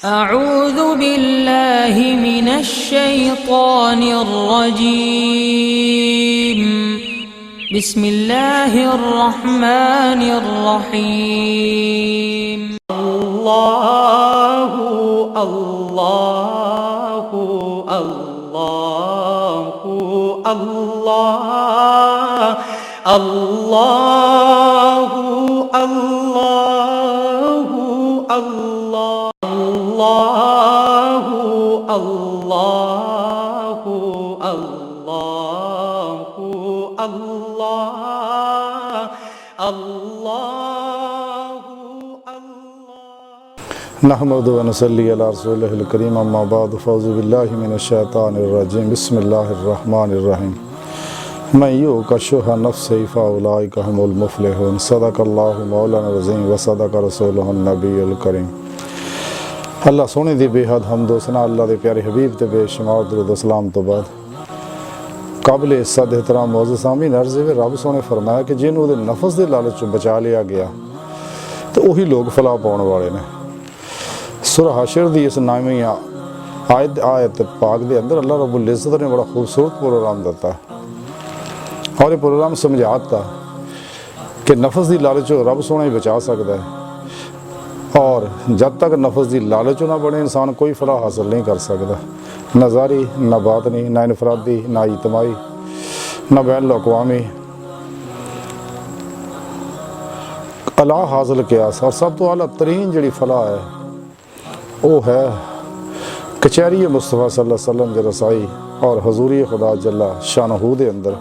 أعوذ بالله من الشيطان الرجيم بسم الله الرحمن الرحيم الله الله الله الله الله الله الله الله الله الله الله नहमदु व नसल्ली अला रसूलिहिल करीम अम्मा बाद फ़ौज़ु बिल्लाहि मिनश्शैतानिर रजीम बिस्मिल्लाहिर रहमानिर रहीम मैं युक़ शुह नफ्सिही फ़उलाइका हुमुल मुफ़्लिहून सदक़ल्लाहु मौलाना अज़ीम व सदक़ रसूलुहुन नबियुल करीम। अल्लाह सोने दी बेहद हम्द व सना अल्लाह दे प्यारे हबीब ते बेशुमार दुरूद व सलाम तो बाद काबिल इज़्ज़त एहतराम मौजूद सामीन अर्ज़ है रब सोने फरमाया कि जिन्हों दे नफस दे लालच बचा लिया गया तो वही लोग फलाह पाउण वाले ने। सूरह हशर दी इस नामी आयत पाक दे अंदर अल्लाह रब्बुल इज़्ज़त ने बड़ा खूबसूरत प्रोग्राम दिता और ये प्रोग्राम समझाता कि नफस की लालच रब सोना ही बचा सकता है और जब तक नफस की लालच ना बने इंसान कोई फलाह हासिल नहीं कर सकता, न ज़ारी न बातनी न इनफरादी न इज्तिमाई न बैन अक़वामी। अला हासिल कियास और सब तो आला तरीन जी फलाह है वो है कचहरी मुस्तफ़ा सल्लल्लाहु अलैहि वसल्लम के रसाई और हजूरी खुदा जल्ला शानहू दे अंदर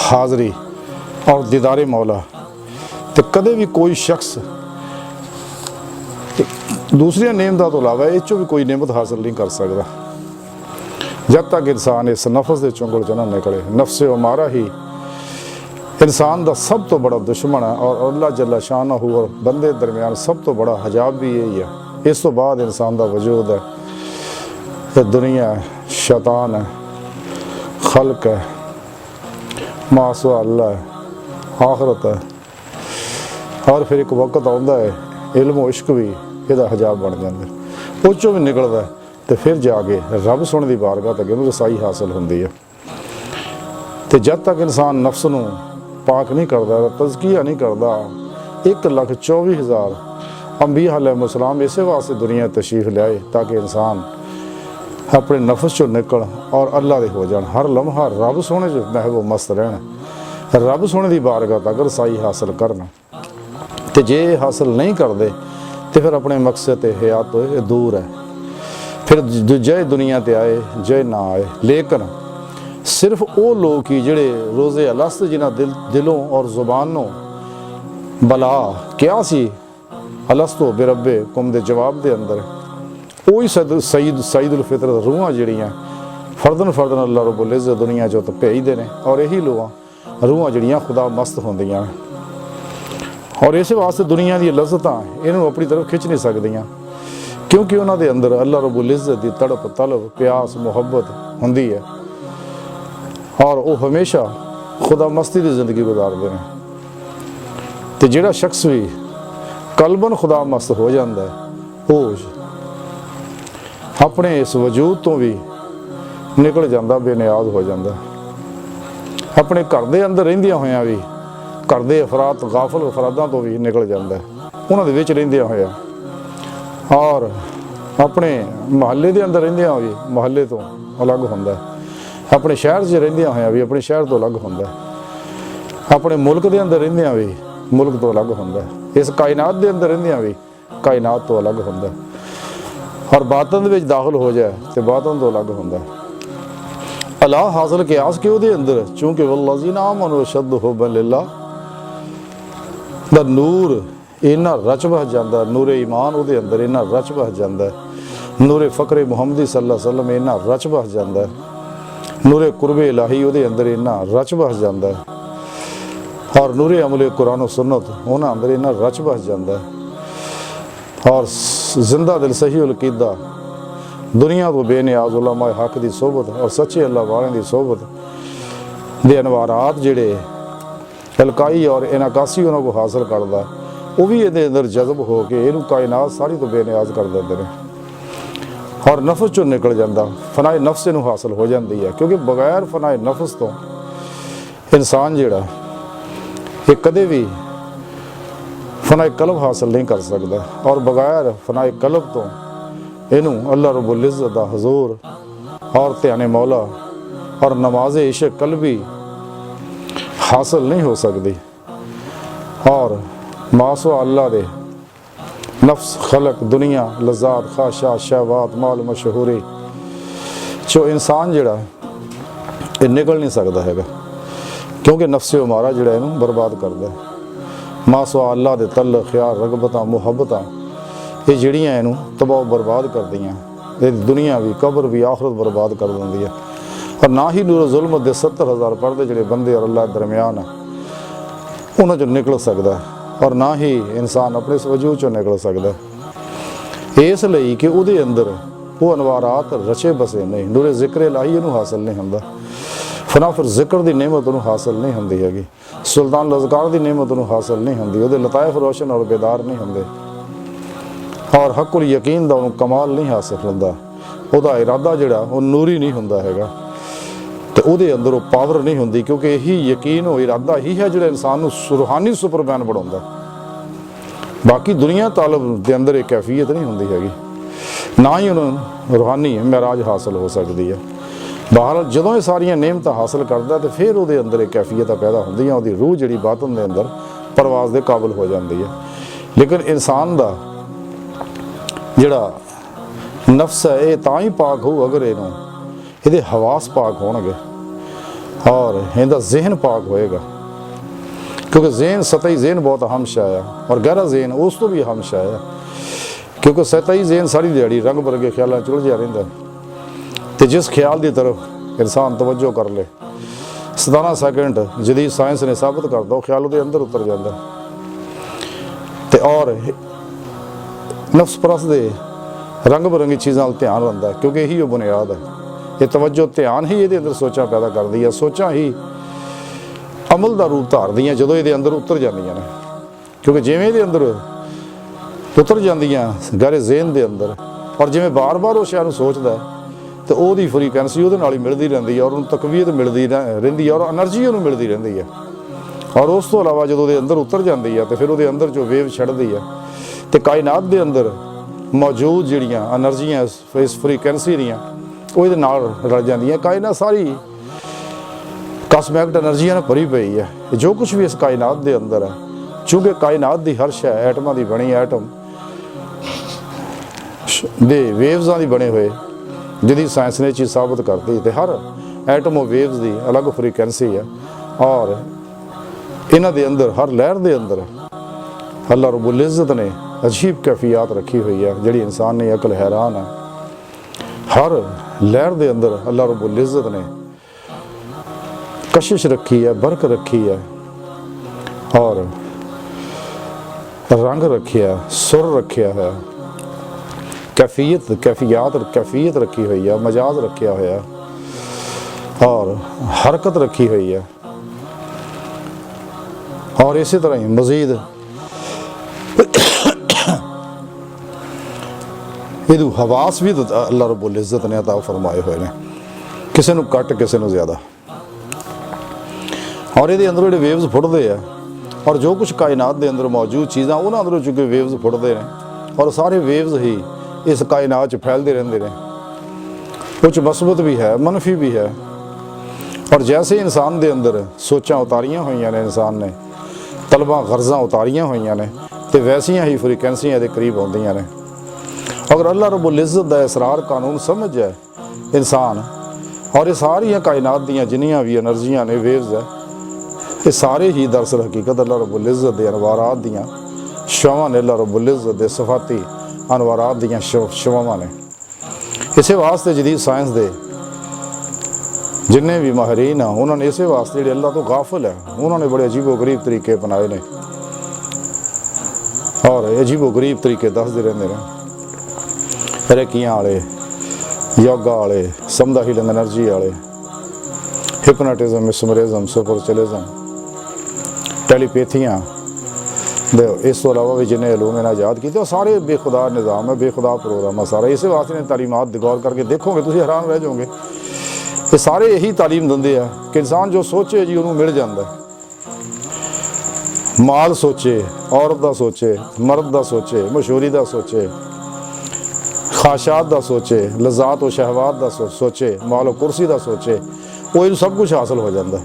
हाज़री और दीदार मौला। तो कदे भी कोई शख्स दूसरी नेमत तो इलावा इस भी कोई नेमत हासिल नहीं कर सकता जब तक इंसान इस नफस के चुंगल च ना निकले। नफ्से मारा ही इंसान का सब तो बड़ा दुश्मन है और अल्लाह जल्ला शानहू और बंदे दरमियान सब तो बड़ा हजाब भी यही है। इस तो बाद इंसान का वजूद है, दुनिया है, शैतान है, खल्क है, मासवा अल्लाह है, आखरत है और फिर एक वक्त आता है इल्म इश्क भी यदा हजाब बन जाता है। उस चों भी निकलता है तो फिर जाके रब सुन की बारगाह तक इन्होंने रसाई हासिल होती है। तो जब तक इंसान नफ्स नूं पाक नहीं करता, तज़किया नहीं करता, 1,24,000 अंबिया अलैहिमुस्सलाम इसे वास्ते दुनिया तशरीफ़ लियाए ताकि इंसान अपने नफस चो निकल और अल्लाह दे हो जान। हर लम्हा रब सोने च महबूब मस्त रहना, रब सोने की बारगाह तक रसाई हासिल करना। तो जे हासिल नहीं करते तो फिर अपने मकसद ते हयात तो दूर है। फिर जय दुनिया ते आए जय ना आए। लेकिन सिर्फ वो लोग ही जिहड़े रोज़े अलस्त जिन्हां दिलों और ज़ुबानों बला क्या सी अलस्तो बिरब्बे कुम दे जवाब दे अंदर वही सईदुल फितरत रूहां जड़ियाँ फर्दन फर्दन अल्लाह रब्बुल इज़्ज़त दुनिया जो तो भेजते हैं और यही लोग रूहां जड़ियाँ खुदा मस्त होंदियां और इस वास्ते दुनिया दी लज़्ज़तां इन्हों अपनी तरफ खिंच नहीं सकदियां क्योंकि उन्होंने अंदर अल्लाह रब्बुल इज़्ज़त दी तड़प तलब प्यास मुहब्बत होंदी है और वो हमेशा खुदा मस्ती की जिंदगी गुजारते हैं। तो जिहड़ा शख्स भी कलबन खुदा मस्त हो जाता है वो अपने इस वजूद तो भी निकल जाता, बेनियाज हो जाता। अपने घर के अंदर रहिंदियां होइयां भी घर के अफराद गाफल अफरादां तो भी निकल जाता है उन्हां दे विच रहिंदियां होइयां और अपने महल्ले के अंदर रहिंदियां भी महल्ले तो अलग हुंदा है, अपने शहर च रहिंदियां होइयां भी अपने शहर तो अलग हुंदा है, अपने मुल्क के अंदर रहिंदियां भी मुल्क तो अलग हुंदा है, इस कायनात के अंदर रहिंदियां भी कायनात तो अलग हुंदा है और बातन दे विच दाखिल हो जाए तो बातन तो अलग हुंदा है। अला हासिल कियास के उहदे अंदर चूँकि वल्लज़ीना आमनू अशद्दु हुब्बन लिल्लाह दा नूर इन्ना रच बह जाता, नूरे ईमान उहदे अंदर इन्ना रच बह जाता है, नूरे फ़क्रे मुहम्मदी सल्लल्लाहु अलैहि वसल्लम इन्ना रच बह जाता है, नूरे कुर्बे इलाही उहदे अंदर इन्ना रच बह जाता है और नूरे अमले कुरान सुन्नत उन्हां अंदर इन्ना रच बह जाता है और जिंदा दिल सही अकीदा दुनिया तो बेनियाज उलमा हक की सोहबत और सच्चे अल्लाह वाले की सोहबत दे अनवारात जिहड़े हलकाई और इनाकासी उन्होंने को हासिल करता ਉਹ ਵੀ ਇਹਦੇ ਅੰਦਰ ਜਜ਼ਬ ਹੋ ਕੇ ਇਹਨੂੰ ਕਾਇਨਾਤ ਸਾਰੀ ਤੋਂ ਬੇਨਿਆਜ਼ ਕਰ ਦਿੰਦੇ ਨੇ ਔਰ ਨਫਸ ਚੋਂ ਨਿਕਲ ਜਾਂਦਾ, ਫਨਾਏ ਨਫਸ ਨੂੰ ਹਾਸਲ ਹੋ ਜਾਂਦੀ ਹੈ। ਕਿਉਂਕਿ ਬਗੈਰ ਫਨਾਏ ਨਫਸ ਤੋਂ ਇਨਸਾਨ ਜਿਹੜਾ ਇਹ ਕਦੇ ਵੀ ਫਨਾਏ ਕਲਬ ਹਾਸਲ ਨਹੀਂ ਕਰ ਸਕਦਾ ਔਰ ਬਗੈਰ ਫਨਾਏ ਕਲਬ ਤੋਂ ਇਹਨੂੰ ਅੱਲਾਹ ਰब्बुल इज़्ज़त ਦਾ ਹਜ਼ੂਰ और ਧਿਆਨ ਮੌਲਾ और नमाज इश्क कल्बी हासिल नहीं हो सकती। और मासो अल्लाह दे नफ्स खलक दुनिया लज़ात ख्वाहिशात शहवात माल मशहूरी चो इंसान जिहड़ा ये निकल नहीं सकता हैगा, क्योंकि नफ्स उमारा जिहड़ा इहनूं बर्बाद करदा है। मासो अल्लाह दे तल ख्याल रगबतां मुहब्बतां ये जिहड़ियां इहनूं तबाह बर्बाद करदियां, ये दुनिया भी कबर भी आखरत बर्बाद कर दिंदी है। और ना ही नूर जुल्म दे 70,000 पर्दे जिहड़े बंदे और अल्लाह दरमियान है उन्हां चों निकल सकदा है और ना ही इंसान अपने इस वजूद चों निकल सकदा है। इसलिए कि उहदे अंदर वो अनवारात रचे बसे नहीं, नूरे जिक्र इलाही इहनूं हासिल नहीं हुंदा, फना फिर जिक्र दी नेमत उहनूं हासिल नहीं हुंदी हैगी, सुल्तान लज़कार दी नेमत उहनूं हासिल नहीं हुंदी, उहदे लताइफ रोशन और बेदार नहीं हुंदे और हक़ुल यकीन दा उहनूं कमाल नहीं हासिल हुंदा, उहदा इरादा जिहड़ा वो नूरी नहीं हुंदा हैगा तो ਉਹਦੇ ਅੰਦਰ ਉਹ ਪਾਵਰ ਨਹੀਂ ਹੁੰਦੀ, क्योंकि यही यकीन ਉਹ इरादा ही है ਜਿਹੜਾ ਇਨਸਾਨ ਨੂੰ रूहानी सुपरमैन ਬਣਾਉਂਦਾ। बाकी दुनिया तालब ਦੇ ਅੰਦਰ ਇਹ कैफियत नहीं ਹੁੰਦੀ ਹੈਗੀ, ना ही ਉਹਨੂੰ रूहानी महराज हासिल हो सकती है। बहरहाल ਜਦੋਂ ਇਹ ਸਾਰੀਆਂ नेमतां हासिल करदा तो फिर ਉਹਦੇ ਅੰਦਰ ਇਹ कैफियत पैदा ਹੁੰਦੀਆਂ, ਉਹਦੀ रूह ਜਿਹੜੀ ਬਾਤਨ ਦੇ ਅੰਦਰ परवाज़ ਦੇ काबिल हो जाती है। लेकिन इंसान ਦਾ ਜਿਹੜਾ नफ्स है ये ਤਾਂ ਹੀ पाक हो अगर ਇਹਨੂੰ ਇਹਦੇ हवास पाक होणगे और ਇਹਦਾ जहन पाक होएगा, क्योंकि जहन सतही जहन बहुत अहम शै है और गहरा जहन उस तो भी अहम शै है, क्योंकि सतही जहन सारी दिहाड़ी रंग बरगे ख्यालों चुलझिया रहिंदा ते जिस ख्याल की तरफ इंसान तवज्जो कर ले 17 सैकेंड जदीद साइंस ने साबित कर दो ख्याल उसके अंदर उतर जाता ते और नफ्स परस्त दे रंग बरंगी चीज़ों वाल ध्यान रखता है, क्योंकि यही वो बुनियाद है। ये तवज्जो ध्यान ही ये अंदर सोचा पैदा करती है, सोचा ही अमल का रूप धारदियाँ जो ये अंदर उतर जांदियां ने, क्योंकि जिवें ये अंदर उतर जांदियां गहरे ज़हन के अंदर और जिवें बार बार उस शय नूं सोचदा है तो वो फ्रीकुएंसी उहदे नाल ही मिलती रहिंदी है और उन्हें तकवीयत मिलती रहिंदी है और एनर्जी उन्हें मिलती रहिंदी है। और उस तो अलावा जो अंदर उतर जाती है तो फिर वो अंदर जो वेव छड़दी है तो कायनात के अंदर मौजूद जिहड़ियां एनर्जियां इस फ्रीकुएंसी दियां वो ये नाल रल जांदियां। कायनात सारी कॉस्मैटिक एनर्जियां नाल भरी पई है, जो कुछ भी इस कायनात के अंदर है, चूँकि कायनात की हर शै एटमां की बनी, एटम दे वेव्सां की बने हुए जिहदी साइंस ने चीज़ साबित करती तो हर एटम और वेव्स की अलग फ्रीकुएंसी है और इन्हां दे अंदर हर लहर के अंदर अल्लाह रब्बुल इज़्ज़त ने अजीब कैफियत रखी हुई है जिहड़ी इंसान ने अकल हैरान है। हर लहर के अंदर अल्लाह रब्बुल इज़्ज़त ने कशिश रखी है, बरक रखी है और रंग रखिया, सुर रखिया है, कैफियत रखी हुई है, मजाज रखिया हुआ और हरकत रखी हुई है। और इसी तरह ही मजीद ये हवास भी तो अल्लाह रब्बुल इज़्ज़त ने अता फरमाए हुए हैं, किसी नूं घट किसी नूं ज़्यादा। और ये अंदरों जो वेव्स फुटते हैं और जो कुछ कायनात के अंदर मौजूद चीज़ां उन्होंने अंदरों चूँकि वेव्स फुटते हैं और सारे वेव्स ही इस कायनात फैलते रहते हैं, कुछ मस्बत भी है मनफी भी है। और जैसे इंसान के अंदर सोचां उतारियां हुई ने, इंसान ने तलबां गर्जां उतारियां हुई ने तो वैसियां ही फ्रीकुएंसियां के करीब आउंदियां ने। अगर अल्लाह रब्बुल इज़्ज़त का इसरार कानून समझ जाए इंसान और ये सारिया कायनात दियाँ जिन्नियां भी एनर्जियां ने वेव्स है ये सारे ही दरअसल हकीकत अल्लाह रब्बुल इज़्ज़त के अनवारात दियाँ शवां ने, अल्लाह रब्बुल इज़्ज़त के सफाती अनवारात दियाँ शवां ने। इस वास्ते जदीद साइंस के जिन्ने भी माहरीन हैं उन्होंने इस वास्ते जो अल्लाह तो गाफिल है उन्होंने बड़े अजीबो गरीब तरीके अपनाए ने और अजीबो गरीब तरीके दसते रहते हैं, रेकियां वाले, योगा वाले, समदा हीलिंग एनर्जी वाले, हिप्नोटिज्म, मिसमरिज्म, सुपरचलिज्म, टेलीपैथियाँ, इस तो इलावा भी जिन्हें लोग इन्हें आज़ाद किए सारे बेखुदा निज़ाम है, बेखुदा प्रोग्राम है सारा। इस वास्ते ने तालीमात गौर करके देखोगे तुम हैरान रह जाओगे। ये सारे यही तालीम देंगे आ कि इंसान जो सोचे जी उन्होंने मिल जाता है। माल सोचे, औरत का सोचे, मर्द का सोचे, मशहूरी का सोचे, खाशात का सोचे, लज़ात और शहवात का सोचे, माल और कुर्सी का सोचे, वो इन सब कुछ हासिल हो जाता है।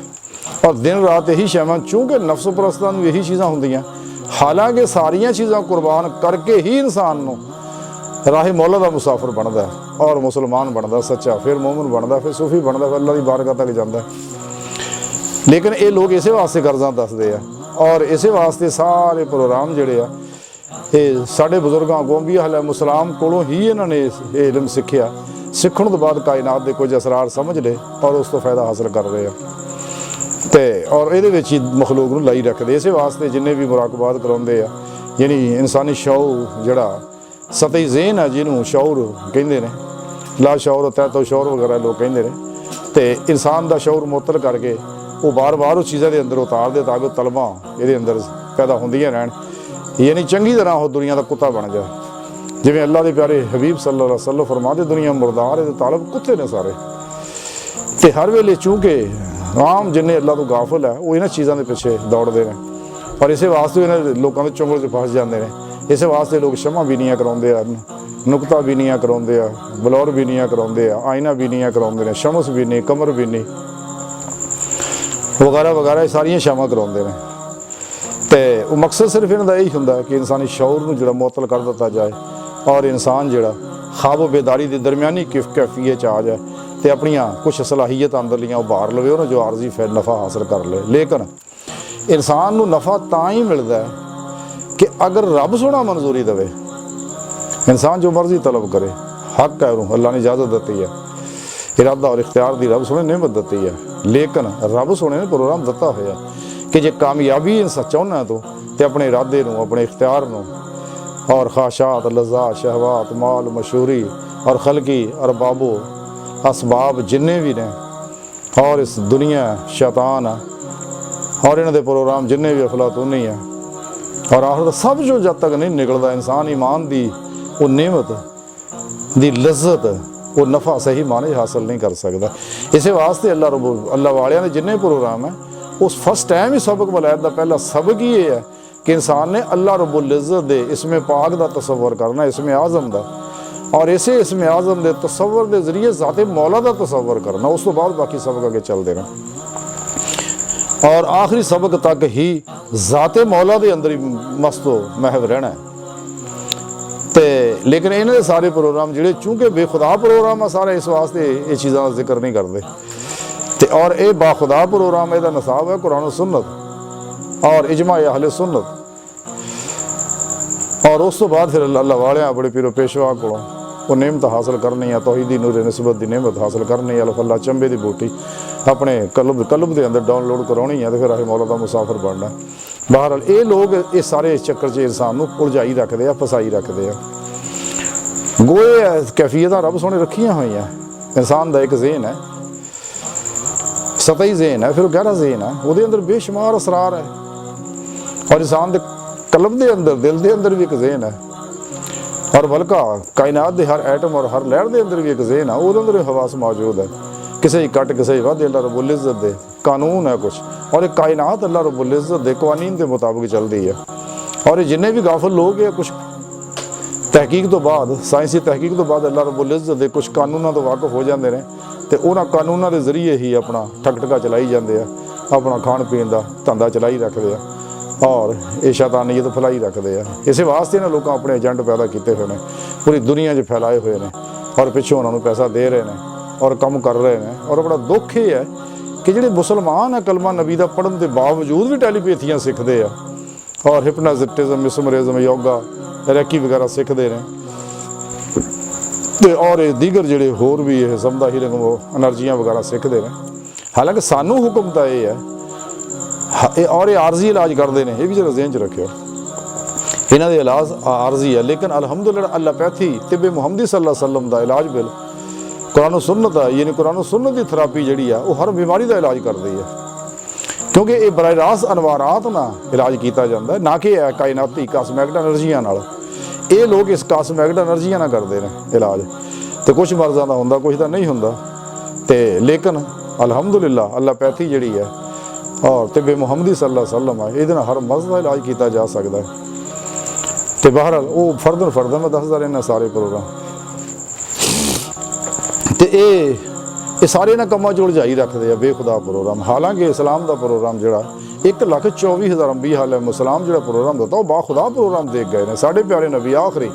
और दिन रात यही शैवां, चूँकि नफ्स परस्तां नूं यही चीज़ां होंदियां, हालांकि सारिया चीज़ां कुर्बान करके ही इंसान नूं राह मौला का मुसाफिर बनता है और मुसलमान बनता सच्चा, फिर मोमिन बनता, फिर सूफी बनता, फिर अल्लाह की बारगाह तक जाता है। लेकिन ये लोग इस वास्ते गर्जां दसदे आ और इस वास्ते सारे प्रोग्राम जिहड़े आ ये साडे बुजुर्गां गोंबी हल मुसलाम कोलों ही इन्होंने ये इलम सीखिया। सीखण तो बाद कायनात के कुछ असरार समझ ले और उस तो फायदा हासिल कर रहे हैं ते और ये ही मखलूक नूं लाई रखते। इस वास्ते जिन्हें भी मुराकबात कराउंदे आ, यानी इंसानी शऊर जिहड़ा सतही ज़हन है जिन्होंने शऊर कहते हैं, ला शऊर तैतो शऊर वगैरह लोग कहते हैं, तो इंसान का शऊर मुअत्तल करके वो बार बार उस चीज़ों के अंदर उतार दे ताकि तलबा ये अंदर पैदा होंदियां रहन, यानी चंगी तरह वो दुनिया का कुत्ता बन जाए। जिवें अल्लाह के प्यारे हबीब सल्लल्लाहु अलैहि वसल्लम फरमाते दुनिया मुर्दार है, तालब कुत्ते ने सारे। तो हर वेले चूँकि आम जिन्हें अल्लाह तो गाफिल है वो इन्होंने चीज़ों के पिछे दौड़ते हैं और इस वास्ते इन्होंने लोगों के चुंगल च फस जाते हैं। इस वास्ते लोग शमा बीनियाँ कराउंदे आ, नुकता बीनियाँ कराउंदे आ, बलौर बीनियाँ कराउंदे आ, आईना बीनियाँ कराउंदे ने, शमस बीनी, कमर बीनी वगैरह वगैरह सारियां शामां कराउंदे ने। तो वो मकसद सिर्फ इन्हां दा यही हुंदा कि इंसानी शऊर नूं जिहड़ा मुअत्तल कर दिता जाए और इंसान जिहड़ा ख्वाब बेदारी की दरमियानी कैफियत आ जाए तो अपनियां कुछ सलाहियत अंदरलियां उभार लवे, उन्हें जो आरजी फिर नफ़ा हासिल कर ले। लेकिन इंसान नूं नफ़ा तां ही मिलता है कि अगर रब सोना मंजूरी देवे, इंसान जो मर्जी तलब करे, हक है उन्होंने, अल्लाह ने इजाज़त दी है, इरादा और इख्तियार की रब सोने नेमत दी है। लेकिन रब सोने ने प्रोग्राम दिता होया कि जे कामयाबी इंसान चाहना तो अपने इरादे नूं, अपने इख्तियार नूं और ख्वाहिशात, लज़्ज़ात, शहवात, माल, मशहूरी और खलकी अरबाबो असबाब जिन्ने भी ने और इस दुनिया शैतान है और इन्होंने प्रोग्राम जिन्ने भी अफलातूनी है और आखिर सब जो जब तक नहीं निकलता इंसान ईमान की वो नेमत की लज्जत वो नफ़ा सही माने हासिल नहीं कर सकता। इस वास्ते अल्लाह वालियां ने जिन्ने प्रोग्राम है उस फर्स्ट टाइम ही सबक वलायत का पहला सबक ही ये है कि इंसान ने अल्लाह रब्बुल इज़्ज़त दे इसमें पाक का तसव्वुर करना, इसमें आज़म का, और इसे इसमें आज़म के तसव्वुर के जरिए ज़ाते मौला का तसव्वुर करना। उस तो बाद बाकी सबक अगे चलते रहना और आखिरी सबक तक ही ज़ाते मौला के अंदर ही मस्तो महव रहना है। तो लेकिन इन्हें सारे प्रोग्राम जिहड़े चूँकि बेखुदा प्रोग्राम है सारे इस वास्ते ये चीज़ों का जिक्र नहीं करते। तो और ये बाखुदा प्रोग्राम इसका नसाब है कुरान सुन्नत और इजमा अहले सुन्नत। और उस तो बाद फिर अल्लाह वाले बड़े पीरो पेशवा को वो नेमत हासिल करनी है, तौहीदी नूर निस्बत की नेमत हासिल करनी है, अल्लाह चंबे की बूटी अपने कलब के अंदर डाउनलोड करानी है तो फिर असें मौला का मुसाफिर बनना। बहरहाल ये लोग इस सारे चक्कर च इंसान को उलझाई रखते हैं, फसाई रखते हैं। गोए कैफियत रब सोने रखिया हुई हैं। इंसान का एक ज़हन है, सतही ज़हन है, फिर गहरा ज़हन है, वो अंदर बेशुमार असरार है और इंसान के कलब के अंदर दिल के अंदर भी एक ज़हन है और बल्कि कायनात के हर एटम और हर लहर के अंदर भी एक ज़हन है, वो अंदर हवास मौजूद है। किसी ही कट किसी वध अल्लाह रब्बुल इज़्ज़त दे कानून है कुछ और एक कायनात अल्लाह रब्बुल इज़्ज़त दे कवानीन के मुताबिक चलती है। और जिन्हें भी गाफिल लोग है कुछ तहकीक तो बाद साइंसी तहकीक तो बाद अल्लाह रब्बुल इज़्ज़त दे कुछ कानूनों तो वाकफ हो जाते हैं तो उन्होंने कानूनों के जरिए ही अपना ठक चलाई जाते हैं, अपना खाण पीन का धंधा चलाई रखते हैं और ये शैतानियत फैलाई रखते हैं। इस वास्ते इन्होंने लोग अपने एजेंट पैदा किए हुए हैं, पूरी दुनिया 'च फैलाए हुए हैं और पिछों उन्होंने पैसा दे रहे हैं और कम कर रहे हैं। और बड़ा दुख ये है कि ਜਿਹੜੇ मुसलमान है कलमा नबी का पढ़न के बावजूद भी टैलीपैथियां सीखते हैं और हिपनाजिटिज्म, मिसमरिज्म, योगा, रैकी वगैरह सीखते हैं और दीगर जोड़े होर भी ये समझा ही एनर्जियाँ वगैरह सीखते हैं। हालांकि सानू हुक्म तो ये है और ये आरजी इलाज करते हैं, ये भी जरा ज़हन च रखियो, इन्हों के इलाज आरजी है। लेकिन अलहमदुलिल्लाह अल्लापैथी तिब्बे मुहम्मदी सल्लल्लाहु अलैहि वसल्लम का इलाज बिल कुरान सुन्नत है, यानी कुरान सुन्नत की थेरापी जी है वो हर बीमारी का इलाज करती है ਕਿਉਂਕਿ ਇਹ ਬਰਾਹ ਰਾਸਤ ਅਨਵਾਰਾਤ ਨਾਲ ਇਲਾਜ ਕੀਤਾ ਜਾਂਦਾ, ਨਾ ਕਿ ਇਹ ਕਾਇਨਾਤੀ ਕਾਸਮੈਟਿਕ એનર્ਜੀਆਂ ਨਾਲ। ਇਹ ਲੋਕ ਇਸ ਕਾਸਮੈਟਿਕ એનર્ਜੀਆਂ ਨਾਲ ਕਰਦੇ ਨੇ ਇਲਾਜ, ਤੇ ਕੁਝ ਮਰਜ਼ਾਂ ਦਾ ਹੁੰਦਾ, ਕੁਝ ਦਾ ਨਹੀਂ ਹੁੰਦਾ। ਤੇ ਲੇਕਿਨ ਅਲਹਮਦੁਲਿਲਾ ਐਲੋਪੈਥੀ ਜਿਹੜੀ ਹੈ ਔਰ ਤਿੱਬੇ ਮੁਹੰਮਦੀ ਸੱਲੱਲਾਹੁ ਅਲੈहि ਵਸੱਲਮ ਹੈ, ਇਹਦੇ ਨਾਲ ਹਰ ਮਰਜ਼ ਦਾ ਇਲਾਜ ਕੀਤਾ ਜਾ ਸਕਦਾ ਹੈ। ਤੇ ਬਹਰਹਾਲ ਉਹ ਫਰਦਨ ਮੈਂ ਦੱਸਦਾ ਰਹਿਣਾ ਸਾਰੇ ਪ੍ਰੋਗਰਾਮ। ਤੇ ਇਹ ਸਾਰੇ ਇਹਨਾਂ ਕੰਮਾਂ 'ਚ ਉਲਝਾਈ ਰੱਖਦੇ ਆ ਬੇਖੁਦਾ ਪ੍ਰੋਗਰਾਮ। ਹਾਲਾਂਕਿ ਇਸਲਾਮ ਦਾ ਪ੍ਰੋਗਰਾਮ ਜਿਹੜਾ 1,24,000 ਅੰਬੀਆ ਹਾਲੇ ਮੁਸਲਾਮ ਜਿਹੜਾ ਪ੍ਰੋਗਰਾਮ ਦਿੱਤਾ ਉਹ ਬਾਖੁਦਾ ਪ੍ਰੋਗਰਾਮ ਦੇਖ ਗਏ ਨੇ ਸਾਡੇ ਪਿਆਰੇ ਨਬੀ ਆਖਰੀ।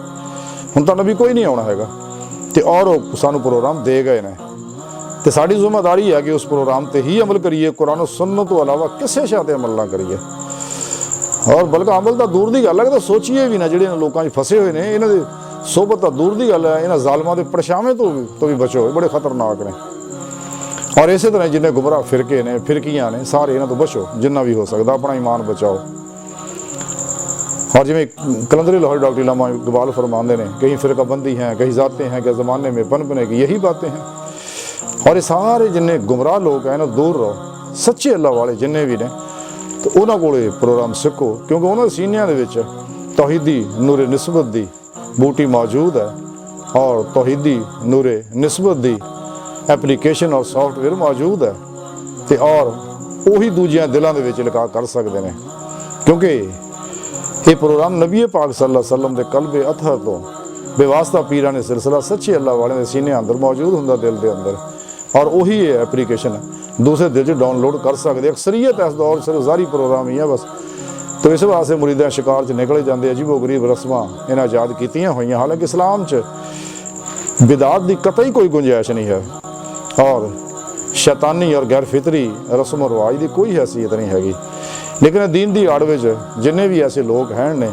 ਹੁਣ ਤਾਂ ਨਬੀ ਕੋਈ ਨਹੀਂ ਆਉਣਾ ਹੈਗਾ, ਤੇ ਔਰ ਉਹ ਸਾਨੂੰ ਪ੍ਰੋਗਰਾਮ ਦੇ ਗਏ ਨੇ। ਤੇ ਸਾਡੀ ਜ਼ਿੰਮੇਵਾਰੀ ਹੈ ਕਿ ਉਸ ਪ੍ਰੋਗਰਾਮ ਤੇ ਹੀ ਅਮਲ ਕਰੀਏ, ਕੁਰਾਨ ਸੁਨਨਤ ਤੋਂ ਇਲਾਵਾ ਕਿਸੇ ਸ਼ੈ ਤੇ ਅਮਲ ਨਾ ਕਰੀਏ। ਔਰ ਬਲਕਿ ਅਮਲ ਤਾਂ ਦੂਰ ਦੀ ਗੱਲ ਹੈ, ਕਿ ਸੋਚੀਏ ਵੀ ਨਾ। ਜਿਹੜੇ ਲੋਕਾਂ 'ਚ ਫਸੇ ਹੋਏ ਨੇ, ਇਹਨਾਂ ਦੇ ਸੋਬਤ ਤਾਂ ਦੂਰ ਦੀ ਗੱਲ ਹੈ। ਇਹਨਾਂ ਜ਼ਾਲਮਾਂ ਦੇ ਪਰਛਾਵੇਂ ਤੋਂ ਵੀ ਬਚੋ, ਬੜੇ ਖਤਰਨਾਕ ਨੇ। ਔਰ ਇਸੇ ਤਰ੍ਹਾਂ ਜਿੰਨੇ ਗੁਮਰਾਹ ਫਿਰਕੇ ਨੇ, ਫਿਰਕੀਆਂ ਨੇ, ਸਾਰੇ ਇਹਨਾਂ ਤੋਂ ਬਚੋ ਜਿੰਨਾ ਵੀ ਹੋ ਸਕਦਾ, ਆਪਣਾ ਈਮਾਨ ਬਚਾਓ। और जिमें कलंदरी लाहौरी डॉक्टर इलामा इकबाल फरमाते हैं, कहीं फ़िरका बंदी हैं, कहीं जाते हैं कि ज़माने में पनपने की यही बातें हैं। और ये सारे जिन्ने गुमराह लोग हैं ना, दूर रहो। सच्चे अल्लाह वाले जिन्ने भी ने, तो उन्होंने कोले प्रोग्राम सीखो, क्योंकि उन्होंने सीनिया दे विच तौहीदी नूरे निस्बत दी बूटी मौजूद है, और तौहीदी नूरे निस्बत दी एप्लीकेशन और सॉफ्टवेयर मौजूद है। तो और उही दूजिया दिलों के विच लगा कर सकते हैं, क्योंकि ये प्रोग्राम नबी पाक सल्लल्लाहु अलैहि वसल्लम के कल्बे अतहर तो बेवास्ता पीरां ने सिलसिला सच्चे अल्लाह वाले के सीने अंदर मौजूद होंदा, दिल के अंदर। और वही ये एप्लीकेशन दूसरे दिल च डाउनलोड कर सकते। अक्सरीयत इस दौर सिर्फ ज़ारी प्रोग्राम ही है बस। तो इस वास्ते मुरीदा शिकार च निकले जाते अजीबो गरीब रस्मां इन्हें आजाद कीतियां हुई। हालांकि इस्लाम च बिदात की कतई कोई गुंजाइश नहीं है, और शैतानी और गैर फितरी रस्म रवाज की कोई हैसियत नहीं हैगी। लेकिन दीन की आड़ में जिन्हें भी ऐसे लोग हैं ने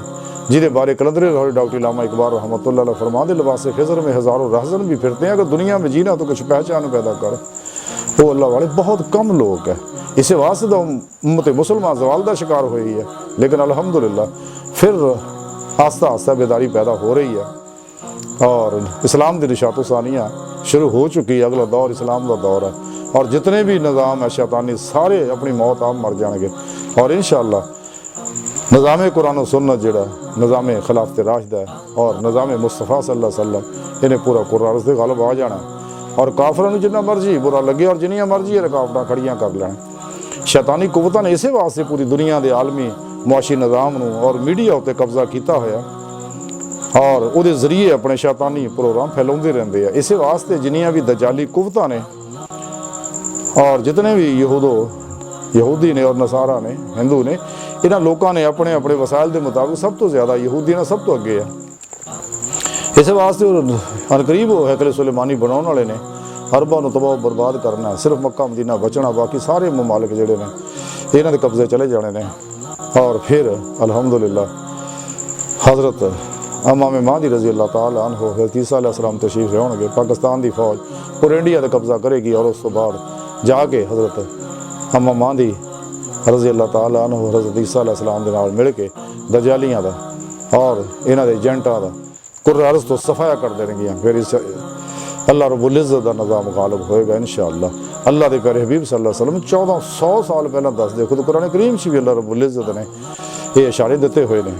जिहदे बारे कलंदरी लाहौरी डॉक्टर इलामा इकबाल रहमतुल्लाह अलैह फरमाते, लिबासे खिज़र में हज़ारों रहज़न भी फिरते हैं, अगर दुनिया में जीना तो कुछ पहचान पैदा कर। वो अल्लाह वाले बहुत कम लोग हैं। इस वास्ते तो उम्मत मुसलमान ज़वाल का शिकार हुई है, लेकिन अल्हम्दुलिल्लाह फिर आस्ता आस्ता बेदारी पैदा हो रही है, और इस्लाम की निशातो सानियाँ शुरू हो चुकी है। अगला दौर इस्लाम का दौर है, और जितने भी निज़ाम है शैतानी सारे अपनी मौत आप मर जाएंगे। और इंशाअल्लाह निज़ाम कुरान और सुन्नत जिहड़ा निज़ाम खिलाफत राशिदा है, और निज़ाम मुस्तफ़ा सल्लल्लाहु अलैहि वसल्लम, इन्हें पूरा कुरान से गलब आ जाना। और काफिरों को जिन्ना मर्जी बुरा लगे और जिन्नियां मर्जी रुकावटां खड़ियां कर लैण। शैतानी कुव्वतां ने इसे वास्ते पूरी दुनिया के आलमी मुआशी निज़ाम नूं और मीडिया उत्ते कब्जा किया होया, और उहदे जरिए अपने शैतानी प्रोग्राम फैलाउंदे रहिंदे आ। इस वास्ते जिन्नियां भी दजाली कुव्वतां ने, और जितने भी यहूदी ने और नसारा ने, हिंदू ने, इन्हां लोगों ने अपने अपने वसाइल के मुताबिक सब तो ज़्यादा यहूदी ने सब तो अगे है। इस वास्ते अनकरीब वो हैकल सुलेमानी बनाने वाले ने अरबां नूं तबाह बर्बाद करना, सिर्फ मक्का मदीना बचना, बाकी सारे ममालिक जिहड़े ने इन्हां दे कब्जे चले जाने ने। और फिर अल्हम्दुलिल्लाह हज़रत इमाम महदी रज़ी अल्लाह तआला अन्हु ईसा अलैहिस्सलाम तशरीफ लियाउणगे, पाकिस्तान की फौज और इंडिया का कब्जा करेगी, और उस तो बाद जाके हज़रत इमाम महदी रज़ी अल्लाह तआला अन्हु हज़रत ईसा अलैहिस्सलाम दे नाल मिल के दजालियां दा और इन्हां दे एजेंटां दा कुर्र अर्ज़ तो सफाया कर देणगियां। फिर इस अल्लाह रब्बुल इज़्ज़त दा निज़ाम गालिब होएगा इंशाअल्लाह। अल्लाह दे प्यारे हबीब सल्लल्लाहु अलैहि वसल्लम 1400 साल पहला दस दे, खुद कुरान करीम च भी अल्लाह रब्बुल इज़्ज़त ने ये इशारे दिते हुए ने।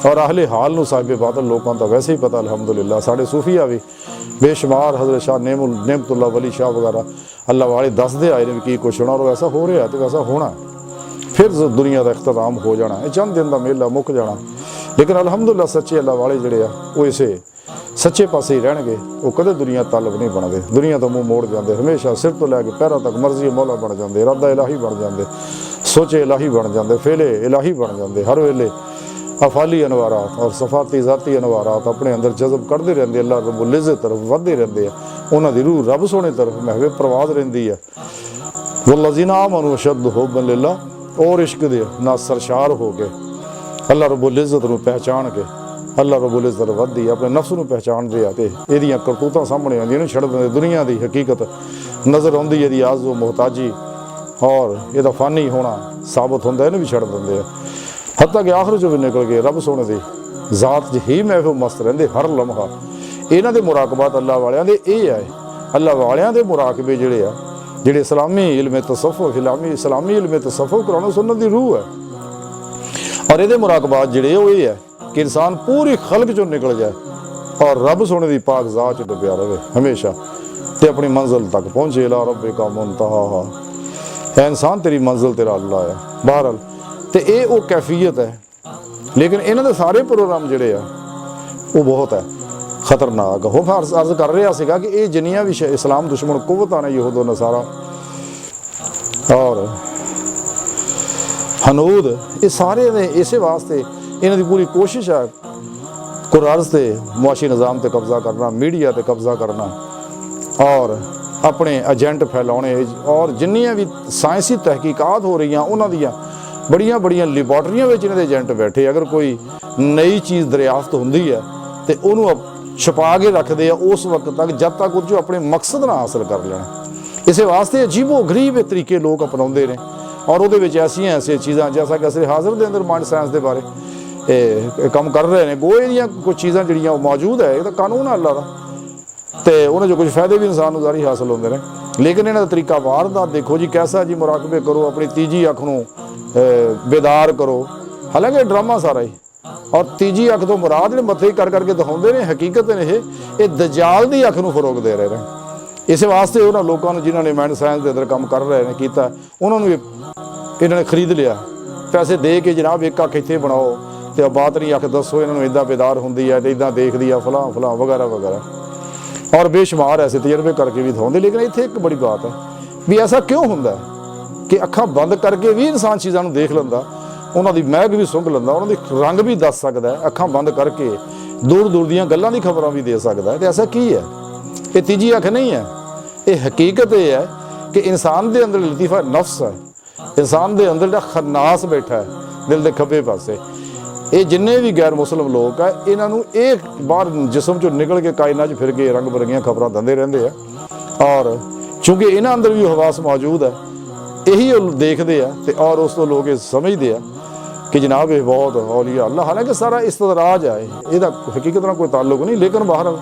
और अहले हाल नूं साहिब बादल लोगों का वैसे ही पता अल्हम्दुलिल्लाह। साढ़े सूफिया भी बेशुमार हज़रत शाह नेमतुल्लाह वली शाह वगैरह अल्लाह वाले दसदे आए ने कि कुछ होना, और वैसा हो रहा है तो वैसा होना। फिर दुनिया का इख्तिताम हो जाना, चंद दिन का मेला मुक जाना। लेकिन अल्हम्दुलिल्लाह सच्चे अल्लाह वाले जिहड़े आ वो इसे सच्चे पासे ही रहणगे, वो कदे दुनिया तलब नहीं बनते। दुनिया तो मुँह मोड़ जाते, हमेशा सिर तो लैके पैरों तक मर्जी मौला बन जाते, इरादा इलाही बन जाते, सोचे इलाही बन जाते, फेले इलाही बन जाते। हर वेले अफाली अनवारात और सफाती ज़ाती अनवारात अपने अंदर जज़ब करते रहते, अल्लाह रब्बुल इज़्ज़त तरफ वधदे रहते हैं। उन्हां दी रूह रब सोने तरफ महवे प्रवाज रहिंदी है। वल्लज़ीना आमनू अशद्दु हुब्बन लिल्लाह, और इश्क दे ना सरशार हो के अल्लाह रब्बुल इज़्ज़त नूं पहचान के अल्लाह रब्बुल इज़्ज़त वधदी अपने नफ्स नूं पहचान दे आते इहदियां करतूतां सामने आउंदियां ने, छड़ दिंदे दुनिया की हकीकत नज़र आउंदी, इहदी आज़ो मोहताजी और इहदा फानी होना साबित हुंदा, इहनूं भी छड़ दिंदे आ। हत्ता कि आखिर चो भी निकल गए रब सोने की ज़ात च ही महफूज मस्त रहंदे हर लम्हा। इन्हां दे मुराकबात अल्लाह वालियां दे ये है, अल्लाह वालियां दे मुराकबे जिहड़े आ ਜਿਹੜੇ ਇਸਲਾਮੀ ਇਲਮ ਤਸੱਫੁਫ ਇਸਲਾਮੀ ਇਲਮ ਤਸੱਫੁਫ ਕੁਰਾਨ ਸੁन्नत ਦੀ ਰੂਹ ਹੈ। ਔਰ ਇਹਦੇ ਮੁਰਾਕਬਾਤ ਜਿਹੜੇ ਉਹ ਇਹ ਹੈ ਕਿ ਇਨਸਾਨ ਪੂਰੀ ਖਲਕ ਚੋਂ ਨਿਕਲ ਜਾਏ ਔਰ ਰੱਬ ਸੋਹਣੇ ਦੀ ਪਾਕ ਜ਼ਾਤ 'ਚ ਡੁੱਬਿਆ ਰਹੇ ਹਮੇਸ਼ਾ ਤੇ ਆਪਣੀ ਮੰਜ਼ਿਲ ਤੱਕ ਪਹੁੰਚੇ। ਲਾ ਰੱਬਿਕਾ ਮੁਨਤਹਾ, ਹੈ ਇਨਸਾਨ ਤੇਰੀ ਮੰਜ਼ਿਲ ਤੇਰਾ ਅੱਲਾ ਹੈ। ਬਹਰਹਾਲ ਤੇ ਇਹ ਉਹ ਕੈਫੀਅਤ ਹੈ। ਲੇਕਿਨ ਇਹਨਾਂ ਦੇ ਸਾਰੇ ਪ੍ਰੋਗਰਾਮ ਜਿਹੜੇ ਆ ਉਹ ਬਹੁਤ ਹੈ ਖਤਰਨਾਕ। ਉਹ ਮੈਂ ਅਰਜ਼ ਕਰ ਰਿਹਾ ਸੀਗਾ ਕਿ ਇਹ ਜਿੰਨੀਆਂ ਵੀ ਇਸਲਾਮ ਦੁਸ਼ਮਣ ਕੁਵਤਾਂ ਨੇ ਯਹੂਦ ਨਸਾਰਾ ਔਰ ਹਨੂਦ, ਇਹ ਸਾਰੇ ਨੇ ਇਸੇ ਵਾਸਤੇ ਇਹਨਾਂ ਦੀ ਪੂਰੀ ਕੋਸ਼ਿਸ਼ ਹੈ ਕੁਰਾਨ ਤੇ ਮੁਆਸ਼ੀ ਨਿਜ਼ਾਮ ਤੇ ਕਬਜ਼ਾ ਕਰਨਾ, ਮੀਡੀਆ ਤੇ ਕਬਜ਼ਾ ਕਰਨਾ ਔਰ ਆਪਣੇ ਏਜੰਟ ਫੈਲਾਉਣੇ। ਔਰ ਜਿੰਨੀਆਂ ਵੀ ਸਾਇੰਸੀ ਤਹਿਕੀਕਾਤ ਹੋ ਰਹੀਆਂ ਉਹਨਾਂ ਦੀਆਂ ਬੜੀਆਂ ਲੈਬੋਰਟਰੀਆਂ ਵਿੱਚ ਇਹਨਾਂ ਦੇ ਏਜੰਟ ਬੈਠੇ। ਅਗਰ ਕੋਈ ਨਈ ਚੀਜ਼ ਦਰਿਆਫਤ ਹੁੰਦੀ ਹੈ ਤੇ ਉਹਨੂੰ ਛੁਪਾ ਕੇ ਰੱਖਦੇ ਆ ਉਸ ਵਕਤ ਤੱਕ ਜਦ ਤੱਕ ਉਹ 'ਚੋਂ ਆਪਣੇ ਮਕਸਦ ਨਾ ਹਾਸਲ ਕਰ ਲੈਣ। ਇਸੇ ਵਾਸਤੇ ਅਜੀਬੋ ਗਰੀਬ ਤਰੀਕੇ ਲੋਕ ਅਪਣਾਉਂਦੇ ਨੇ ਔਰ ਉਹਦੇ ਵਿੱਚ ਐਸੀਆਂ ਚੀਜ਼ਾਂ ਜੈਸਾ ਕਿ ਅਸਲ ਹਾਜ਼ਰ ਦੇ ਅੰਦਰ ਮਾਈਂਡ ਸਾਇੰਸ ਦੇ ਬਾਰੇ ਇਹ ਕੰਮ ਕਰ ਰਹੇ ਨੇ। ਗੋਏ ਦੀਆਂ ਕੁਝ ਚੀਜ਼ਾਂ ਜਿਹੜੀਆਂ ਉਹ ਮੌਜੂਦ ਹੈ, ਇਹ ਤਾਂ ਕਾਨੂੰਨ ਹੈ ਅੱਲਾ ਦਾ ਤੇ ਉਹਨਾਂ 'ਚੋਂ ਕੁਝ ਫਾਇਦੇ ਵੀ ਇਨਸਾਨ ਨੂੰ ਜ਼ਾਰੀ ਹਾਸਲ ਹੁੰਦੇ ਨੇ। ਲੇਕਿਨ ਇਹਨਾਂ ਦਾ ਤਰੀਕਾ ਵਾਰਦਾਤ ਦੇਖੋ ਜੀ ਕੈਸਾ ਜੀ, ਮੁਰਾਕਬੇ ਕਰੋ, ਆਪਣੀ ਤੀਜੀ ਅੱਖ ਨੂੰ ਬੇਦਾਰ ਕਰੋ। ਹਾਲਾਂਕਿ ਡਰਾਮਾ ਸਾਰਾ ਹੀ ਔਰ ਤੀਜੀ ਅੱਖ ਤੋਂ ਮੁਰਾਦ ਜਿਹੜੇ ਮੱਥੇ ਕਰ ਕਰਕੇ ਦਿਖਾਉਂਦੇ ਨੇ ਹਕੀਕਤ ਨੇ ਇਹ ਦਜਾਲ ਦੀ ਅੱਖ ਨੂੰ ਫਰੋਗ ਦੇ ਰਹੇ ਨੇ। ਇਸੇ ਵਾਸਤੇ ਉਹਨਾਂ ਲੋਕਾਂ ਨੂੰ ਜਿਨ੍ਹਾਂ ਨੇ ਮਾਈਂਡ ਸਾਇੰਸ ਦੇ ਅੰਦਰ ਕੰਮ ਕਰ ਰਹੇ ਨੇ ਕੀਤਾ, ਉਹਨਾਂ ਨੂੰ ਇਹਨਾਂ ਨੇ ਖਰੀਦ ਲਿਆ ਪੈਸੇ ਦੇ ਕੇ। ਜਨਾਬ ਇੱਕ ਅੱਖ ਇੱਥੇ ਬਣਾਓ ਤੇ ਬਾਤਨੀ ਅੱਖ ਦੱਸੋ ਇਹਨਾਂ ਨੂੰ ਇੱਦਾਂ ਬੇਦਾਰ ਹੁੰਦੀ ਹੈ ਤੇ ਇੱਦਾਂ ਦੇਖਦੀ ਆ ਫਲਾਂ ਵਗੈਰਾ ਵਗੈਰਾ ਔਰ ਬੇਸ਼ੁਮਾਰ ਐਸੇ ਤਜਰਬੇ ਕਰਕੇ ਵੀ ਦਿਖਾਉਂਦੇ। ਲੇਕਿਨ ਇੱਥੇ ਇੱਕ ਬੜੀ ਬਾਤ ਹੈ ਵੀ ਐਸਾ ਕਿਉਂ ਹੁੰਦਾ ਕਿ ਅੱਖਾਂ ਬੰਦ ਕਰਕੇ ਵੀ ਇਨਸਾਨ ਚੀਜ਼ਾਂ ਨੂੰ ਦੇਖ ਲੈਂਦਾ, ਉਹਨਾਂ ਦੀ ਮਹਿਕ ਵੀ ਸੁੰਘ ਲੈਂਦਾ, ਉਹਨਾਂ ਦੀ ਰੰਗ ਵੀ ਦੱਸ ਸਕਦਾ ਹੈ, ਅੱਖਾਂ ਬੰਦ ਕਰਕੇ ਦੂਰ ਦੀਆਂ ਗੱਲਾਂ ਦੀ ਖਬਰਾਂ ਵੀ ਦੇ ਸਕਦਾ ਹੈ। ਤੇ ਐਸਾ ਕੀ ਹੈ? ਇਹ ਤੀਜੀ ਅੱਖ ਨਹੀਂ ਹੈ, ਇਹ ਹਕੀਕਤ ਇਹ ਹੈ ਕਿ ਇਨਸਾਨ ਦੇ ਅੰਦਰ ਲਤੀਫਾ ਨਫਸ ਹੈ, ਇਨਸਾਨ ਦੇ ਅੰਦਰ ਜਿਹੜਾ ਖਨਾਸ ਬੈਠਾ ਹੈ ਦਿਲ ਦੇ ਖੱਬੇ ਪਾਸੇ। ਇਹ ਜਿੰਨੇ ਵੀ ਗੈਰ ਮੁਸਲਿਮ ਲੋਕ ਆ ਇਹਨਾਂ ਨੂੰ ਇਹ ਬਾਹਰ ਜਿਸਮ ਚੋਂ ਨਿਕਲ ਕੇ ਕਾਇਨਾਤ 'ਚ ਫਿਰ ਕੇ ਰੰਗ ਬਰੰਗੀਆਂ ਖਬਰਾਂ ਦਿੰਦੇ ਰਹਿੰਦੇ ਆ ਔਰ ਚੂੰਕਿ ਇਹਨਾਂ ਅੰਦਰ ਵੀ ਹਵਾਸ ਮੌਜੂਦ ਹੈ, ਇਹੀ ਉਹ ਦੇਖਦੇ ਆ ਤੇ ਔਰ ਉਸ ਤੋਂ ਲੋਕ ਇਹ ਸਮਝਦੇ ਆ ਕਿ ਜਨਾਬ ਇਹ ਬਹੁਤ ਔਲੀਆ ਅੱਲਾ। ਹਾਲਾਂਕਿ ਸਾਰਾ ਇਸਤਦਰਾਜ ਹੈ, ਇਹਦਾ ਹਕੀਕਤ ਨਾਲ ਕੋਈ ਤਾल्लुक ਨਹੀਂ। ਲੇਕਿਨ ਬਾਹਰ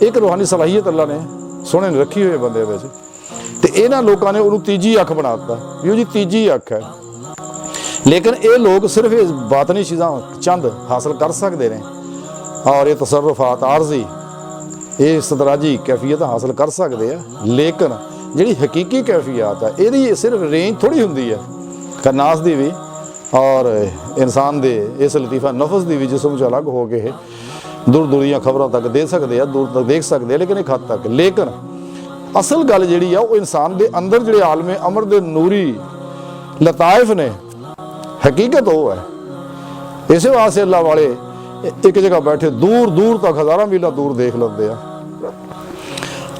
ਇੱਕ ਰੂਹਾਨੀ ਸਲਾਹੀਅਤ ਅੱਲਾ ਨੇ ਸੋਹਣੇ ਨੇ ਰੱਖੀ ਹੋਏ ਬੰਦੇ ਵਿੱਚ ਤੇ ਇਹਨਾਂ ਲੋਕਾਂ ਨੇ ਉਹਨੂੰ ਤੀਜੀ ਅੱਖ ਬਣਾ ਦਿੱਤਾ ਵੀ ਉਹ ਜੀ ਤੀਜੀ ਅੱਖ ਹੈ। ਲੇਕਿਨ ਇਹ ਲੋਕ ਸਿਰਫ ਇਹ ਬਾਤਨੀ ਚੀਜ਼ਾਂ ਚੰਦ ਹਾਸਲ ਕਰ ਸਕਦੇ ਨੇ ਔਰ ਇਹ ਤਸਰਫਾਤ ਆਰਜ਼ੀ ਇਹ ਇਸਤਦਰਾਜੀ ਕੈਫੀਅਤ ਹਾਸਲ ਕਰ ਸਕਦੇ ਆ। ਲੇਕਿਨ ਜਿਹੜੀ ਹਕੀਕੀ ਕੈਫੀਅਤ ਹੈ ਇਹਦੀ ਸਿਰਫ ਰੇਂਜ ਥੋੜੀ ਹੁੰਦੀ ਹੈ ਕਨਾਸ ਦੀ ਵੀ ਔਰ ਇਨਸਾਨ ਦੇ ਇਸ ਲਤੀਫਾ ਨਫਸ ਦੀ ਵੀ ਜਿਸਮ 'ਚ ਅਲੱਗ ਹੋ ਕੇ ਦੂਰ ਦੀਆਂ ਖਬਰਾਂ ਤੱਕ ਦੇ ਸਕਦੇ ਆ, ਦੂਰ ਤੱਕ ਦੇਖ ਸਕਦੇ ਆ, ਲੇਕਿਨ ਇੱਕ ਹੱਦ ਤੱਕ। ਲੇਕਿਨ ਅਸਲ ਗੱਲ ਜਿਹੜੀ ਆ ਉਹ ਇਨਸਾਨ ਦੇ ਅੰਦਰ ਜਿਹੜੇ ਆਲਮੇ ਅਮਰ ਦੇ ਨੂਰੀ ਲਤਾਇਫ ਨੇ ਹਕੀਕਤ ਉਹ ਹੈ। ਇਸੇ ਵਾਸਤੇ ਅੱਲਾ ਵਾਲੇ ਇੱਕ ਜਗ੍ਹਾ ਬੈਠੇ ਦੂਰ ਤੱਕ ਹਜ਼ਾਰਾਂ ਮੀਲਾਂ ਦੂਰ ਦੇਖ ਲੈਂਦੇ ਆ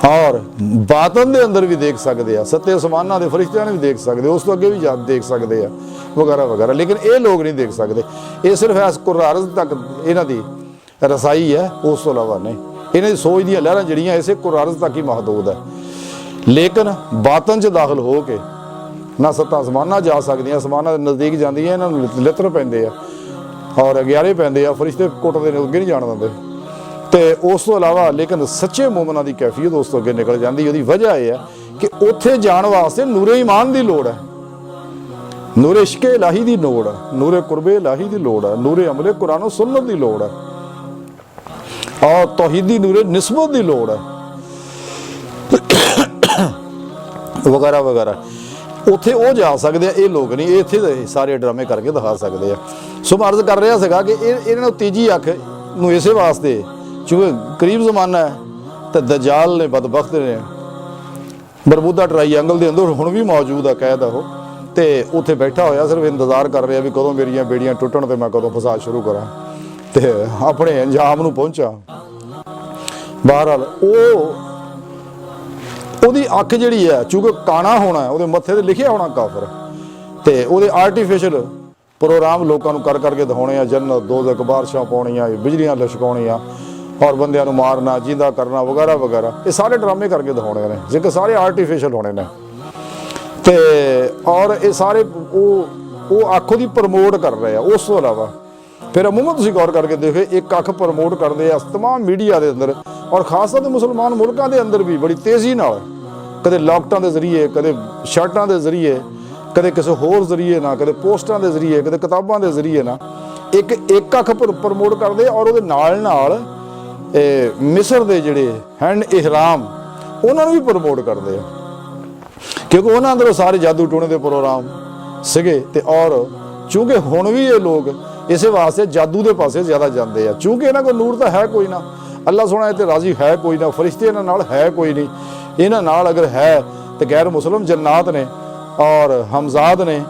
ਔਰ ਬਾਤਨ ਦੇ ਅੰਦਰ ਵੀ ਦੇਖ ਸਕਦੇ ਆ, ਸੱਤੇ ਅਸਮਾਨਾਂ ਦੇ ਫਰਿਸ਼ਤਿਆਂ ਨੇ ਵੀ ਦੇਖ ਸਕਦੇ, ਉਸ ਤੋਂ ਅੱਗੇ ਵੀ ਦੇਖ ਸਕਦੇ ਆ ਵਗੈਰਾ ਵਗੈਰਾ। ਲੇਕਿਨ ਇਹ ਲੋਕ ਨਹੀਂ ਦੇਖ ਸਕਦੇ। ਇਹ ਸਿਰਫ ਇਸ ਕੁਰਾਨ ਤੱਕ ਇਹਨਾਂ ਦੀ ਰਸਾਈ ਹੈ, ਉਸ ਤੋਂ ਇਲਾਵਾ ਨਹੀਂ। ਇਹਨਾਂ ਦੀ ਸੋਚ ਦੀਆਂ ਲਹਿਰਾਂ ਜਿਹੜੀਆਂ ਇਸੇ ਕੁਰਾਨ ਤੱਕ ਹੀ ਮਹਦੂਦ ਹੈ। ਲੇਕਿਨ ਬਾਤਨ 'ਚ ਦਾਖਲ ਹੋ ਕੇ ਨਾ ਸੱਤਾਂ ਅਸਮਾਨਾਂ ਜਾ ਸਕਦੀਆਂ, ਅਸਮਾਨਾਂ ਦੇ ਨਜ਼ਦੀਕ ਜਾਂਦੀਆਂ ਇਹਨਾਂ ਨੂੰ ਲਿੱਤਰ ਪੈਂਦੇ ਆ ਔਰ ਅਗਿਆਰੇ ਪੈਂਦੇ ਆ, ਫਰਿਸ਼ਤੇ ਕੁੱਟਦੇ ਨੇ, ਅੱਗੇ ਨਹੀਂ ਜਾਣ ਦਿੰਦੇ। ਤੇ ਉਸ ਤੋਂ ਇਲਾਵਾ ਲੇਕਿਨ ਸੱਚੇ ਮੂਮਨਾਂ ਦੀ ਕੈਫੀਅਤ ਉਸ ਤੋਂ ਅੱਗੇ ਨਿਕਲ ਜਾਂਦੀ। ਉਹਦੀ ਵਜ੍ਹਾ ਇਹ ਹੈ ਕਿ ਉੱਥੇ ਜਾਣ ਵਾਸਤੇ ਨੂਰੇ ਈਮਾਨ ਦੀ ਲੋੜ ਹੈ, ਨੂਰੇ ਇਸ਼ਕੇ ਇਲਾਹੀ ਦੀ ਲੋੜ ਹੈ, ਨੂਰੇ ਕੁਰਬੇ ਇਲਾਹੀ ਦੀ ਲੋੜ ਹੈ, ਨੂਰੇ ਅਮਲੇ ਕੁਰਾਨ ਸੁन्नत ਦੀ ਲੋੜ ਹੈ ਔਰ ਤੌਹੀਦੀ ਨੂਰੇ ਨਿਸਬਤ ਦੀ ਲੋੜ ਹੈ ਵਗੈਰਾ ਵਗੈਰਾ। ਉੱਥੇ ਉਹ ਜਾ ਸਕਦੇ ਆ, ਇਹ ਲੋਕ ਨਹੀਂ। ਇਹ ਇੱਥੇ ਸਾਰੇ ਡਰਾਮੇ ਕਰਕੇ ਦਿਖਾ ਸਕਦੇ ਆ। ਸੋ ਮੈਂ ਅਰਜ਼ ਕਰ ਰਿਹਾ ਸੀਗਾ ਕਿ ਇਹਨਾਂ ਨੂੰ ਤੀਜੀ ਅੱਖ ਨੂੰ ਇਸੇ ਵਾਸਤੇ ਕਿਉਂਕਿ ਕਰੀਬ ਜ਼ਮਾਨਾ ਹੈ ਤੇ ਦਜਾਲ ਨੇ ਬਦਬਖਤ ਨੇ ਬਰਮੂਦਾ ਟਰਾਈਐਂਗਲ ਦੇ ਅੰਦਰ ਹੁਣ ਵੀ ਮੌਜੂਦ ਆ ਕਾਇਦਾ ਉਹ ਤੇ ਉੱਥੇ ਬੈਠਾ ਹੋਇਆ ਸਿਰਫ ਇੰਤਜ਼ਾਰ ਕਰ ਰਿਹਾ ਵੀ ਕਦੋਂ ਮੇਰੀਆਂ ਬੇੜੀਆਂ ਟੁੱਟਣ ਤੇ ਮੈਂ ਕਦੋਂ ਫਸਾਦ ਸ਼ੁਰੂ ਕਰਾਂ ਤੇ ਆਪਣੇ ਅੰਜਾਮ ਨੂੰ ਪਹੁੰਚਾਂ। ਬਹਰਹਾਲ ਉਹਦੀ ਅੱਖ ਜਿਹੜੀ ਹੈ ਚੂੰਕਿ ਕਾਣਾ ਹੋਣਾ, ਉਹਦੇ ਮੱਥੇ ਤੇ ਲਿਖਿਆ ਹੋਣਾ ਕਾਫਰ, ਤੇ ਉਹਦੇ ਆਰਟੀਫਿਸ਼ਲ ਪ੍ਰੋਗਰਾਮ ਲੋਕਾਂ ਨੂੰ ਕਰਕੇ ਦਿਖਾਉਣੇ ਆ, ਜੰਨਤ ਦੋਜ਼ਖ ਬਾਰਿਸ਼ਾਂ ਪਾਉਣੀਆਂ, ਬਿਜਲੀਆਂ ਲਿਸ਼ਕਾਉਣੀਆਂ ਔਰ ਬੰਦਿਆਂ ਨੂੰ ਮਾਰਨਾ, ਜਿੰਦਾ ਕਰਨਾ ਵਗੈਰਾ ਵਗੈਰਾ। ਇਹ ਸਾਰੇ ਡਰਾਮੇ ਕਰਕੇ ਦਿਖਾਉਣੇ ਨੇ ਜਿਹੜੇ ਸਾਰੇ ਆਰਟੀਫਿਸ਼ਲ ਹੋਣੇ ਨੇ ਤੇ ਔਰ ਇਹ ਸਾਰੇ ਉਹ ਅੱਖ ਦੀ ਪ੍ਰਮੋਟ ਕਰ ਰਹੇ ਆ। ਉਸ ਤੋਂ ਇਲਾਵਾ ਫਿਰ ਅਮੂਮਨ ਤੁਸੀਂ ਗੌਰ ਕਰਕੇ ਦੇਖੋ ਇੱਕ ਅੱਖ ਪ੍ਰਮੋਟ ਕਰਦੇ ਆ ਤਮਾਮ ਮੀਡੀਆ ਦੇ ਅੰਦਰ ਔਰ ਖਾਸ ਤੌਰ ਤੇ ਮੁਸਲਮਾਨ ਮੁਲਕਾਂ ਦੇ ਅੰਦਰ ਵੀ ਬੜੀ ਤੇਜ਼ੀ ਨਾਲ ਕਦੇ ਲਾਕਟਾਂ ਦੇ ਜ਼ਰੀਏ, ਕਦੇ ਸ਼ਰਟਾਂ ਦੇ ਜ਼ਰੀਏ, ਕਦੇ ਕਿਸੇ ਹੋਰ ਜ਼ਰੀਏ ਨਾ, ਕਦੇ ਪੋਸਟਾਂ ਦੇ ਜ਼ਰੀਏ, ਕਦੇ ਕਿਤਾਬਾਂ ਦੇ ਜ਼ਰੀਏ ਨਾ ਇੱਕ ਅੱਖ ਪ੍ਰਮੋਟ ਕਰਦੇ, ਔਰ ਉਹਦੇ ਨਾਲ ਮਿਸਰ ਦੇ ਜਿਹੜੇ ਹਨ ਇਹਰਾਮ ਉਹਨਾਂ ਨੂੰ ਵੀ ਪ੍ਰਮੋਟ ਕਰਦੇ ਆ, ਕਿਉਂਕਿ ਉਹਨਾਂ ਅੰਦਰੋਂ ਸਾਰੇ ਜਾਦੂ ਟੂਣੇ ਦੇ ਪ੍ਰੋਗਰਾਮ ਸੀਗੇ। ਤੇ ਔਰ ਚੂੰਕਿ ਹੁਣ ਵੀ ਇਹ ਲੋਕ ਇਸੇ ਵਾਸਤੇ ਜਾਦੂ ਦੇ ਪਾਸੇ ਜ਼ਿਆਦਾ ਜਾਂਦੇ ਆ, ਚੂੰਕਿ ਇਹਨਾਂ ਕੋਲ ਨੂਰ ਤਾਂ ਹੈ ਕੋਈ ਨਾ, ਅੱਲਾਹ ਸੋਹਣਾ ਤੇ ਰਾਜ਼ੀ ਹੈ ਕੋਈ ਨਾ, ਫਰਿਸ਼ਤੇ ਇਹਨਾਂ ਨਾਲ ਹੈ ਕੋਈ ਨਹੀਂ, ਇਹਨਾਂ ਨਾਲ ਅਗਰ ਹੈ ਤੇ ਗੈਰ ਮੁਸਲਮ ਜन्नात ਨੇ ਔਰ ਹਮਜ਼ਾਦ ਨੇ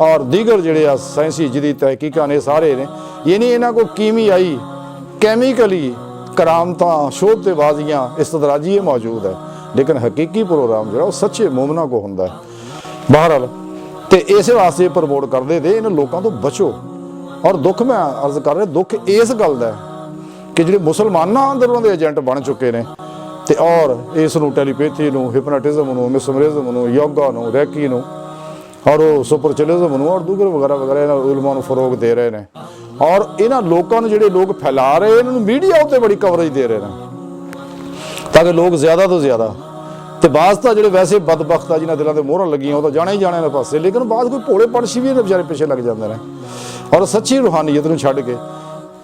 ਔਰ ਦੀਗਰ ਜਿਹੜੇ ਆ ਸਾਇੰਸੀ ਜਦੀਦ ਤਹਿਕੀਕਾਂ ਨੇ ਸਾਰੇ ਨੇ, ਯਾਨੀ ਇਹਨਾਂ ਕੋਲ ਕੀਮੀਆਈ ਕੈਮੀਕਲੀ ਕਰਾਮਤਾਂ ਸ਼ੋਧ ਤੇ ਬਾਜ਼ੀਆਂ ਇਸਤਦਰਾਜੀ ਇਹ ਮੌਜੂਦ ਹੈ, ਲੇਕਿਨ ਹਕੀਕੀ ਪ੍ਰੋਗਰਾਮ ਜਿਹੜਾ ਉਹ ਸੱਚੇ ਮੂਮਨਾਂ ਕੋ ਹੁੰਦਾ ਹੈ। ਬਹਰਹਾਲ ਤੇ ਇਸੇ ਵਾਸਤੇ ਪ੍ਰਮੋਟ ਕਰਦੇ ਤੇ ਇਹਨਾਂ ਲੋਕਾਂ ਤੋਂ ਬਚੋ। ਔਰ ਦੁੱਖ ਮੈਂ ਅਰਜ਼ ਕਰ ਰਿਹਾ, ਦੁੱਖ ਇਸ ਗੱਲ ਦਾ ਕਿ ਜਿਹੜੇ ਮੁਸਲਮਾਨਾਂ ਅੰਦਰੋਂ ਦੇ ਏਜੰਟ ਬਣ ਚੁੱਕੇ ਨੇ ਤੇ ਔਰ ਇਸ ਨੂੰ ਟੈਲੀਪੈਥੀ ਨੂੰ, ਹਿਪਨੋਟਿਜ਼ਮ ਨੂੰ, ਮਿਸਮਰਿਜ਼ਮ ਨੂੰ, ਯੋਗਾ ਨੂੰ, ਰੈਕੀ ਨੂੰ ਔਰ ਉਹ ਸੁਪਰਚਲਿਜ਼ਮ ਨੂੰ ਔਰ ਦੂਸਰੇ ਵਗੈਰਾ ਵਗੈਰਾ ਇਹਨਾਂ ਉਲਮਾ ਨੂੰ ਫਰੋਗ ਦੇ ਰਹੇ ਨੇ। ਔਰ ਇਹਨਾਂ ਲੋਕਾਂ ਨੂੰ ਜਿਹੜੇ ਲੋਕ ਫੈਲਾ ਰਹੇ ਇਹਨਾਂ ਨੂੰ ਮੀਡੀਆ ਉੱਤੇ ਬੜੀ ਕਵਰੇਜ ਦੇ ਰਹੇ ਨੇ ਤਾਂ ਕਿ ਲੋਕ ਜ਼ਿਆਦਾ ਤੋਂ ਜ਼ਿਆਦਾ, ਤੇ ਬਾਜ਼ ਤਾਂ ਜਿਹੜੇ ਵੈਸੇ ਬਦਬਖਤ ਆ ਜਿਨ੍ਹਾਂ ਦਿਲਾਂ ਤੇ ਮੋਹਰਾਂ ਲੱਗੀਆਂ ਉਹ ਤਾਂ ਜਾਣੇ ਹੀ ਜਾਣੇ ਨੇ ਪਾਸੇ, ਲੇਕਿਨ ਬਾਜ਼ ਕੋਈ ਭੋਲੇ ਪੰਛੀ ਵੀ ਵਿਚਾਰੇ ਪਿੱਛੇ ਲੱਗ ਜਾਂਦੇ ਨੇ ਔਰ ਸੱਚੀ ਰੂਹਾਨੀਅਤ ਨੂੰ ਛੱਡ ਕੇ,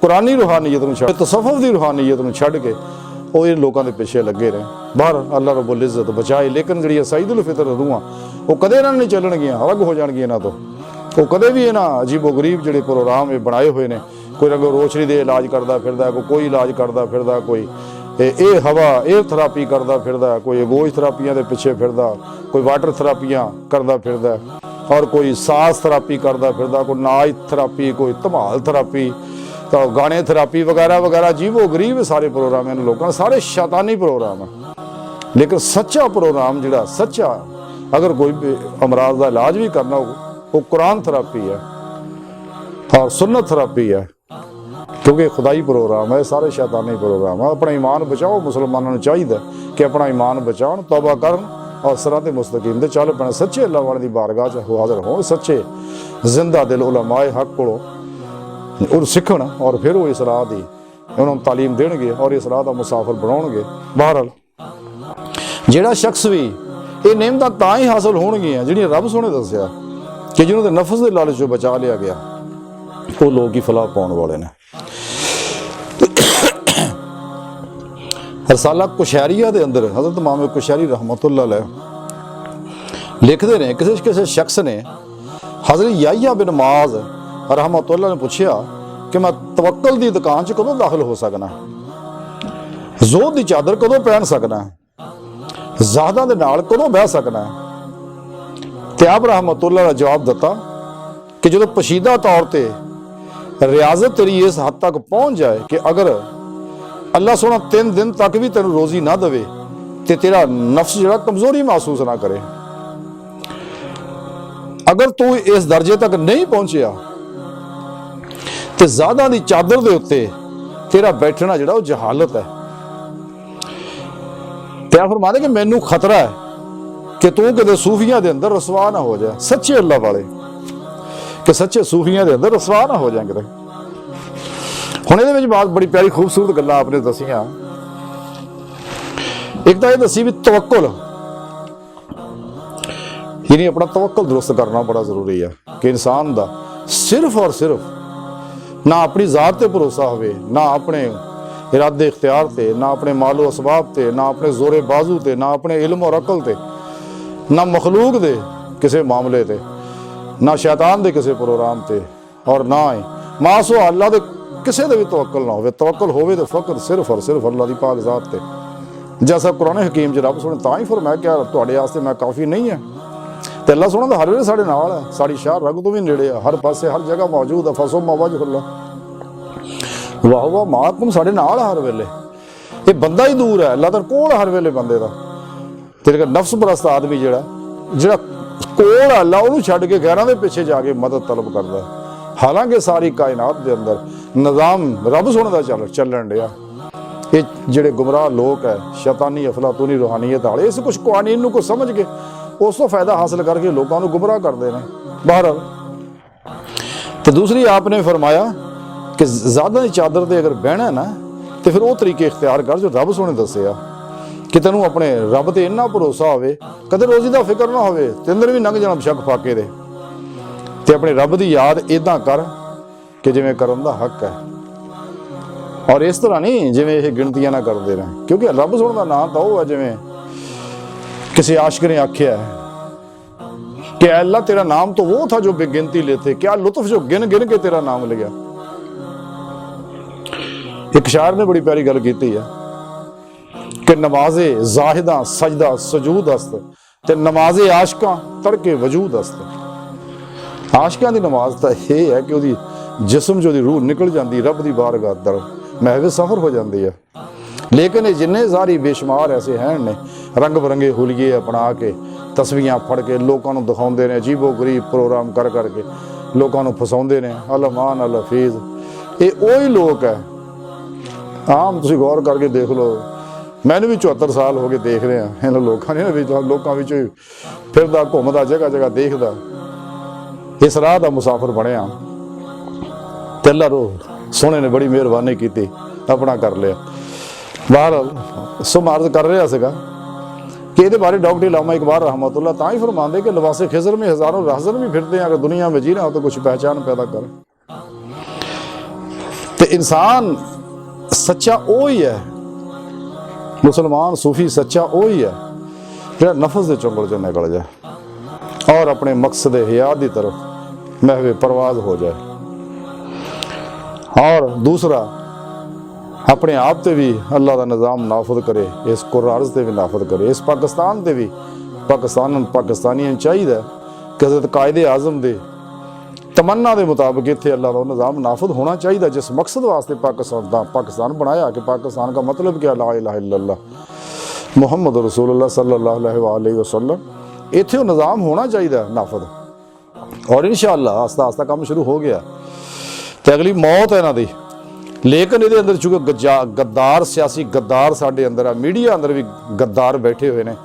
ਕੁਰਾਨੀ ਰੂਹਾਨੀਅਤ ਨੂੰ ਛੱਡ, ਤਸੱਵੁਫ ਦੀ ਰੂਹਾਨੀਅਤ ਨੂੰ ਛੱਡ ਕੇ ਉਹ ਇਹ ਲੋਕਾਂ ਦੇ ਪਿੱਛੇ ਲੱਗੇ ਨੇ। ਬਾਹਰ ਅੱਲਾਹ ਰੱਬੁਲ ਇੱਜ਼ਤ ਬਚਾਏ, ਲੇਕਿਨ ਜਿਹੜੀਆਂ ਸਈਦੁਲ ਫਿਤਰ ਰੂਹਾਂ ਉਹ ਕਦੇ ਇਹਨਾਂ ਨੂੰ ਨਹੀਂ ਚੱਲਣਗੀਆਂ, ਅਲੱਗ ਹੋ ਜਾਣਗੀਆਂ ਇਹਨਾਂ ਤੋਂ। ਉਹ ਕਦੇ ਵੀ ਇਹਨਾਂ ਅਜੀਬੋ ਗਰੀਬ ਜਿਹੜੇ ਪ੍ਰੋਗਰਾਮ ਇਹ ਬਣਾਏ ਹੋਏ ਨੇ, ਕੋਈ ਰੰਗੋ ਰੋਸ਼ਨੀ ਦੇ ਇਲਾਜ ਕਰਦਾ ਫਿਰਦਾ, ਕੋਈ ਇਲਾਜ ਕਰਦਾ ਫਿਰਦਾ, ਕੋਈ ਇਹ ਹਵਾ 에ਅਰ ਥੈਰੇਪੀ ਕਰਦਾ ਫਿਰਦਾ, ਕੋਈ ਗੋਸ਼ ਥੈਰੇਪੀਆਂ ਦੇ ਪਿੱਛੇ ਫਿਰਦਾ, ਕੋਈ ਵਾਟਰ ਥੈਰੇਪੀਆਂ ਕਰਦਾ ਫਿਰਦਾ ਔਰ ਕੋਈ ਸਾਜ਼ ਥੈਰੇਪੀ ਕਰਦਾ ਫਿਰਦਾ, ਕੋਈ ਨਾਚ ਥੈਰੇਪੀ, ਕੋਈ ਧਮਾਲ ਥੈਰੇਪੀ, ਤਾਂ ਗਾਣੇ ਥੈਰੇਪੀ ਵਗੈਰਾ ਵਗੈਰਾ। ਅਜੀਬੋ ਗਰੀਬ ਸਾਰੇ ਪ੍ਰੋਗਰਾਮ ਇਹਨਾਂ ਲੋਕਾਂ ਸਾਰੇ ਸ਼ੈਤਾਨੀ ਪ੍ਰੋਗਰਾਮ ਹੈ। ਲੇਕਿਨ ਸੱਚਾ ਪ੍ਰੋਗਰਾਮ ਜਿਹੜਾ ਸੱਚਾ, ਅਗਰ ਕੋਈ ਅਮਰਾਜ਼ ਦਾ ਇਲਾਜ ਵੀ ਕਰਨਾ ਉਹ ਕੁਰਾਨ ਥੈਰੇਪੀ ਹੈ ਔਰ ਸੁन्नत ਥੈਰੇਪੀ ਹੈ, ਕਿਉਂਕਿ ਖੁਦਾਈ ਪ੍ਰੋਗਰਾਮ ਹੈ, ਸਾਰੇ ਸ਼ੈਤਾਨੀ ਪ੍ਰੋਗਰਾਮ ਹੈ। ਆਪਣਾ ਈਮਾਨ ਬਚਾਓ, ਮੁਸਲਮਾਨਾਂ ਨੂੰ ਚਾਹੀਦਾ ਕਿ ਆਪਣਾ ਈਮਾਨ ਬਚਾਉਣ, ਤੌਬਾ ਕਰਨ ਔਰ ਸਿਰਾਤ ਮੁਸਤਕੀਮ ਤੇ ਚੱਲ ਪੈਣ, ਸੱਚੇ ਅੱਲਾਹ ਵਾਲੇ ਦੀ ਬਾਰਗਾਹ 'ਚ ਹਾਜ਼ਰ ਹੋਣ, ਸੱਚੇ ਜ਼ਿੰਦਾ ਦਿਲ ਉਲਮਾਏ ਹੱਕ ਕੋਲੋਂ ਉਹ ਸਿੱਖਣ ਔਰ ਫਿਰ ਉਹ ਇਸਲਾਹ ਦੀ ਉਹਨਾਂ ਨੂੰ ਤਾਲੀਮ ਦੇਣਗੇ ਔਰ ਇਸਲਾਹ ਦਾ ਮੁਸਾਫਰ ਬਣਾਉਣਗੇ। ਬਹਰਹਾਲ ਜਿਹੜਾ ਸ਼ਖਸ ਵੀ ਇਹ ਨਿਯਮਤਾਂ ਤਾਂ ਹੀ ਹਾਸਲ ਹੋਣਗੀਆਂ ਜਿਹੜੀਆਂ ਰੱਬ ਸੋਹਣੇ ਦੱਸਿਆ ਕਿ ਜਿਹਨਾਂ ਦੇ ਨਫਸ ਦੇ ਲਾਲਚ ਚੋਂ ਬਚਾ ਲਿਆ ਗਿਆ, ਉਹ ਲੋਕ ਹੀ ਫਲਾਹ ਪਾਉਣ ਵਾਲੇ ਨੇ। ਰਸਾਲਾ ਕੁਸ਼ੈਰੀਆ ਦੇ ਅੰਦਰ ਹਜ਼ਰਤ ਇਮਾਮ ਕੁਸ਼ੈਰੀ ਰਹਿਮਤੁल्लाह अलैह ਲਿਖਦੇ ਨੇ, ਕਿਸੇ ਸ਼ਖਸ ਨੇ ਹਜ਼ਰਤ ਯਾਹਿਆ ਬਿਨ ਮਾਜ਼ ਰਹਿਮਤੁल्लाह ਨੇ ਪੁੱਛਿਆ ਕਿ ਮੈਂ ਤਵੱਕਲ ਦੀ ਦੁਕਾਨ 'ਚ ਕਦੋਂ ਦਾਖਲ ਹੋ ਸਕਣਾ, ਜ਼ੋਹਦ ਦੀ ਚਾਦਰ ਕਦੋਂ ਪਹਿਨ ਸਕਣਾ, ਜ਼ਾਹਦਾਂ ਦੇ ਨਾਲ ਕਦੋਂ ਬਹਿ ਸਕਣਾ। ਤੇ ਆਪ ਰਹਿਮਤੁल्लाह ਦਾ ਜਵਾਬ ਦਿੱਤਾ ਕਿ ਜਦੋਂ ਪਸ਼ੀਦਾ ਤੌਰ ਤੇ ਰਿਆਜ਼ਤ ਤੇਰੀ ਇਸ ਹੱਦ ਤੱਕ ਪਹੁੰਚ ਜਾਏ ਕਿ ਅਗਰ ਅੱਲਾਹ ਸੋਹਣਾ 3 ਦਿਨ ਤੱਕ ਵੀ ਤੈਨੂੰ ਰੋਜ਼ੀ ਨਾ ਦੇਵੇ ਤੇ ਤੇਰਾ ਨਫਸ ਜਿਹੜਾ ਕਮਜ਼ੋਰੀ ਮਹਿਸੂਸ ਨਾ ਕਰੇ, ਅਗਰ ਤੂੰ ਇਸ ਦਰਜੇ ਤੱਕ ਨਹੀਂ ਪਹੁੰਚਿਆ ਤੇ ਜ਼ਾਹਦਾਂ ਦੀ ਚਾਦਰ ਦੇ ਉੱਤੇ ਤੇਰਾ ਬੈਠਣਾ ਜਿਹੜਾ ਉਹ ਜਹਾਲਤ ਹੈ। ਤੇ ਆ ਫਰਮਾਉਂਦੇ ਕਿ ਮੈਨੂੰ ਖਤਰਾ ਹੈ ਕਿ ਤੂੰ ਕਿਤੇ ਸੂਫੀਆਂ ਦੇ ਅੰਦਰ ਰਸਵਾ ਨਾ ਹੋ ਜਾ, ਸੱਚੇ ਅੱਲਾਹ ਵਾਲੇ ਕਿ ਸੱਚੇ ਸੂਫੀਆਂ ਦੇ ਅੰਦਰ ਰਸਵਾ ਨਾ ਹੋ ਜਾਏ ਕਿਤੇ। ਹੁਣ ਇਹਦੇ ਵਿੱਚ ਬਾਤ ਬੜੀ ਪਿਆਰੀ ਖੂਬਸੂਰਤ ਗੱਲਾਂ ਆਪਨੇ ਦਸੀਆਂ। ਇੱਕ ਤਾਂ ਇਹ ਦੱਸੀ ਵੀ ਤਵੱਕੁਲ ਯਾਨੀ ਆਪਣਾ ਤਵੱਕੁਲ ਦਰੁਸਤ ਕਰਨਾ ਬੜਾ ਜ਼ਰੂਰੀ ਹੈ ਕਿ ਇਨਸਾਨ ਦਾ ਸਿਰਫ ਔਰ ਸਿਰਫ ਨਾ ਆਪਣੀ ਜ਼ਾਤ ਤੇ ਭਰੋਸਾ ਹੋਵੇ, ਨਾ ਆਪਣੇ ਇਰਾਦੇ ਇਖਤਿਆਰ ਤੇ, ਨਾ ਆਪਣੇ ਮਾਲੋ ਅਸਬਾਬ ਤੇ, ਨਾ ਆਪਣੇ ਜ਼ੋਰੇ ਬਾਜ਼ੂ ਤੇ, ਨਾ ਆਪਣੇ ਇਲਮ ਔਰ ਅਕਲ ਤੇ, ਨਾ ਮਖਲੂਕ ਦੇ ਕਿਸੇ ਮਾਮਲੇ ਤੇ, ਨਾ ਸ਼ੈਤਾਨ ਦੇ ਕਿਸੇ ਪ੍ਰੋਗਰਾਮ ਤੇ, ਔਰ ਨਾ ਹੀ ਮਾਸੋ ਅੱਲਾਹ ਦੇ ਕਿਸੇ ਦੇ ਵੀ ਤਵੱਕਲ ਨਾ ਹੋਵੇ। ਤਵੱਕਲ ਹੋਵੇ ਤਾਂ ਫਕਤ ਸਿਰਫ ਔਰ ਸਿਰਫ ਅੱਲਾਹ ਦੀ ਪਾਕ ਜ਼ਾਤ ਤੇ। ਜੈਸਾ ਕੁਰਾਨ ਹਕੀਮ 'ਚ ਰੱਬ ਸੋਹਣੇ ਤਾਂ ਹੀ ਫਰਮਾਇਆ ਕਿ ਤੁਹਾਡੇ ਵਾਸਤੇ ਮੈਂ ਕਾਫੀ ਨਹੀਂ ਹੈ। ਤੇ ਅੱਲਾਹ ਸੋਹਣਾ ਤਾਂ ਹਰ ਵੇਲੇ ਸਾਡੇ ਨਾਲ ਹੈ, ਸਾਡੀ ਸ਼ਾਹ ਰਗ ਤੋਂ ਵੀ ਨੇੜੇ ਆ, ਹਰ ਪਾਸੇ ਹਰ ਜਗ੍ਹਾ ਮੌਜੂਦ ਹੈ। ਫਸੁਮਾ ਵਜਹੁੱਲਾਹ ਵਾਹ ਵਾਹ ਮਾਕੁਮ, ਸਾਡੇ ਨਾਲ ਹਰ ਵੇਲੇ। ਇਹ ਬੰਦਾ ਹੀ ਦੂਰ ਹੈ, ਅੱਲਾਹ ਤਾਂ ਕੋਲ ਹਰ ਵੇਲੇ ਬੰਦੇ ਦਾ। ਤੇ ਜਿਹੜਾ ਨਫਸ ਪ੍ਰਸਤ ਆਦਮੀ ਜਿਹੜਾ ਕੋਲ ਅੱਲਾਹ ਉਹਨੂੰ ਛੱਡ ਕੇ ਗੈਰਾਂ ਦੇ ਪਿੱਛੇ ਜਾ ਕੇ ਮਦਦ ਤਲਬ ਕਰਦਾ, ਹਾਲਾਂਕਿ ਸਾਰੀ ਕਾਇਨਾਤ ਦੇ ਅੰਦਰ ਨਿਜ਼ਾਮ ਰੱਬ ਸੋਹਣੇ ਦਾ ਚੱਲਣ ਡਿਆ। ਇਹ ਜਿਹੜੇ ਗੁਮਰਾਹ ਲੋਕ ਹੈ, ਸ਼ੈਤਾਨੀ ਅਫਲਾਤੂਨੀ ਰੂਹਾਨੀਅਤ ਵਾਲੇ, ਇਸ ਕੁਛ ਕਾਨੂੰਨ ਨੂੰ ਕੁਛ ਸਮਝ ਕੇ ਉਸ ਤੋਂ ਫਾਇਦਾ ਹਾਸਲ ਕਰਕੇ ਲੋਕਾਂ ਨੂੰ ਗੁਮਰਾਹ ਕਰਦੇ ਨੇ। ਬਹਰਹਾਲ ਤੇ ਦੂਸਰੀ ਆਪਨੇ ਫਰਮਾਇਆ ਕਿ ਜ਼ਾਹਦਾਂ ਦੀ ਚਾਦਰ ਤੇ ਅਗਰ ਬਹਿਣਾ ਨਾ ਤੇ ਫਿਰ ਉਹ ਤਰੀਕੇ ਇਖਤਿਆਰ ਕਰ ਜੋ ਰੱਬ ਸੋਹਣੇ ਦੱਸਿਆ ਕਿ ਤੈਨੂੰ ਆਪਣੇ ਰੱਬ ਤੇ ਇੰਨਾ ਭਰੋਸਾ ਹੋਵੇ, ਕਦੇ ਰੋਜ਼ੀ ਦਾ ਫਿਕਰ ਨਾ ਹੋਵੇ, 3 ਦਿਨ ਵੀ ਲੰਘ ਜਾਣਾ ਬਸ਼ੱਕ ਫਾਕੇ ਦੇ, ਤੇ ਆਪਣੇ ਰੱਬ ਦੀ ਯਾਦ ਇਦਾਂ ਕਰ ਕਿ ਜਿਵੇਂ ਕਰਨ ਦਾ ਹੱਕ ਹੈ। ਔਰ ਇਸ ਤਰ੍ਹਾਂ ਨਹੀਂ ਜਿਵੇਂ ਇਹ ਗਿਣਤੀਆਂ ਨਾ ਕਰਦੇ ਰਹੇ, ਕਿਉਂਕਿ ਰੱਬ ਸੁਣਨ ਦਾ ਨਾਂ ਤਾਂ ਉਹ ਹੈ ਜਿਵੇਂ ਕਿਸੇ ਆਸ਼ਿਕ ਨੇ ਆਖਿਆ ਹੈ कि अल्लाह तेरा नाम तो वो था जो बेगिनती लेते, क्या लुत्फ जो गिन गिन के तेरा नाम लिया। एक शायर ने बड़ी प्यारी गल की है कि नमाजे जाहिदा सजदा सजूद अस्त ते नमाजे आशका तड़के वजूद अस्त। आशका की नमाज तो यह है कि उसकी जिसम जो रूह निकल जाती रब की बारगाह दर महवे सफर हो जाती है। लेकिन जिन्ने सारी बेशुमार ऐसे हैं ने रंग बिरंगे हुलिये अपना के तस्वीरें फड़ के लोगों को दिखाते हैं, अजीबो गरीब प्रोग्राम कर करके लोगों को फसाते हैं। अलमान अल हफीज ये वही लोग है। आम तुम गौर करके देख लो, मैंने भी 74 साल हो गए देख रहे हैं इन लोगों ने लोगों फिरदा घूमदा जगह जगह देखदा इस राह का मुसाफिर बनया। ते अल्लाह रो सोने ने बड़ी मेहरबानी की अपना कर लिया। बहरहाल सो अर्ज कर रहा सीगा कि ये बारे डॉक्टर इलामा इकबाल रहमतुल्लाह तां ही फरमाते कि लिबासे खिजर में हज़ारों रहज़न भी फिरते हैं, अगर दुनिया में जी रहा हो तो कुछ पहचान पैदा कर। तो इंसान सच्चा वो ही है, मुसलमान सूफी सच्चा वो ही है जो नफस के चुंगल चो निकल जाए और अपने मकसद हयात की तरफ महवे परवाज हो जाए। और दूसरा अपने आप से भी अल्लाह का निज़ाम नाफद करे, इस कुरान से भी नाफद करे, इस पाकिस्तान से भी पाकिस्तानियों चाहिए कि हज़रत कायदे आज़म दे तमन्ना के मुताबिक इतने अल्लाह का निज़ाम नाफद होना चाहिए जिस मकसद वास्ते पाकिस्तान बनाया कि पाकिस्तान का मतलब क्या ला इलाहा इल्लल्लाह मुहम्मद रसूलुल्लाह सल्लल्लाहु अलैहि वसल्लम इत्थे निज़ाम होना चाहिए नाफद। और इंशाअल्लाह आस्ता आस्ता काम शुरू हो गया तो अगली मौत है इन्हां दी। लेकिन ये अंदर चूंकि गद्दार सियासी गद्दार साडे अंदर आ, मीडिया अंदर भी गद्दार बैठे हुए हैं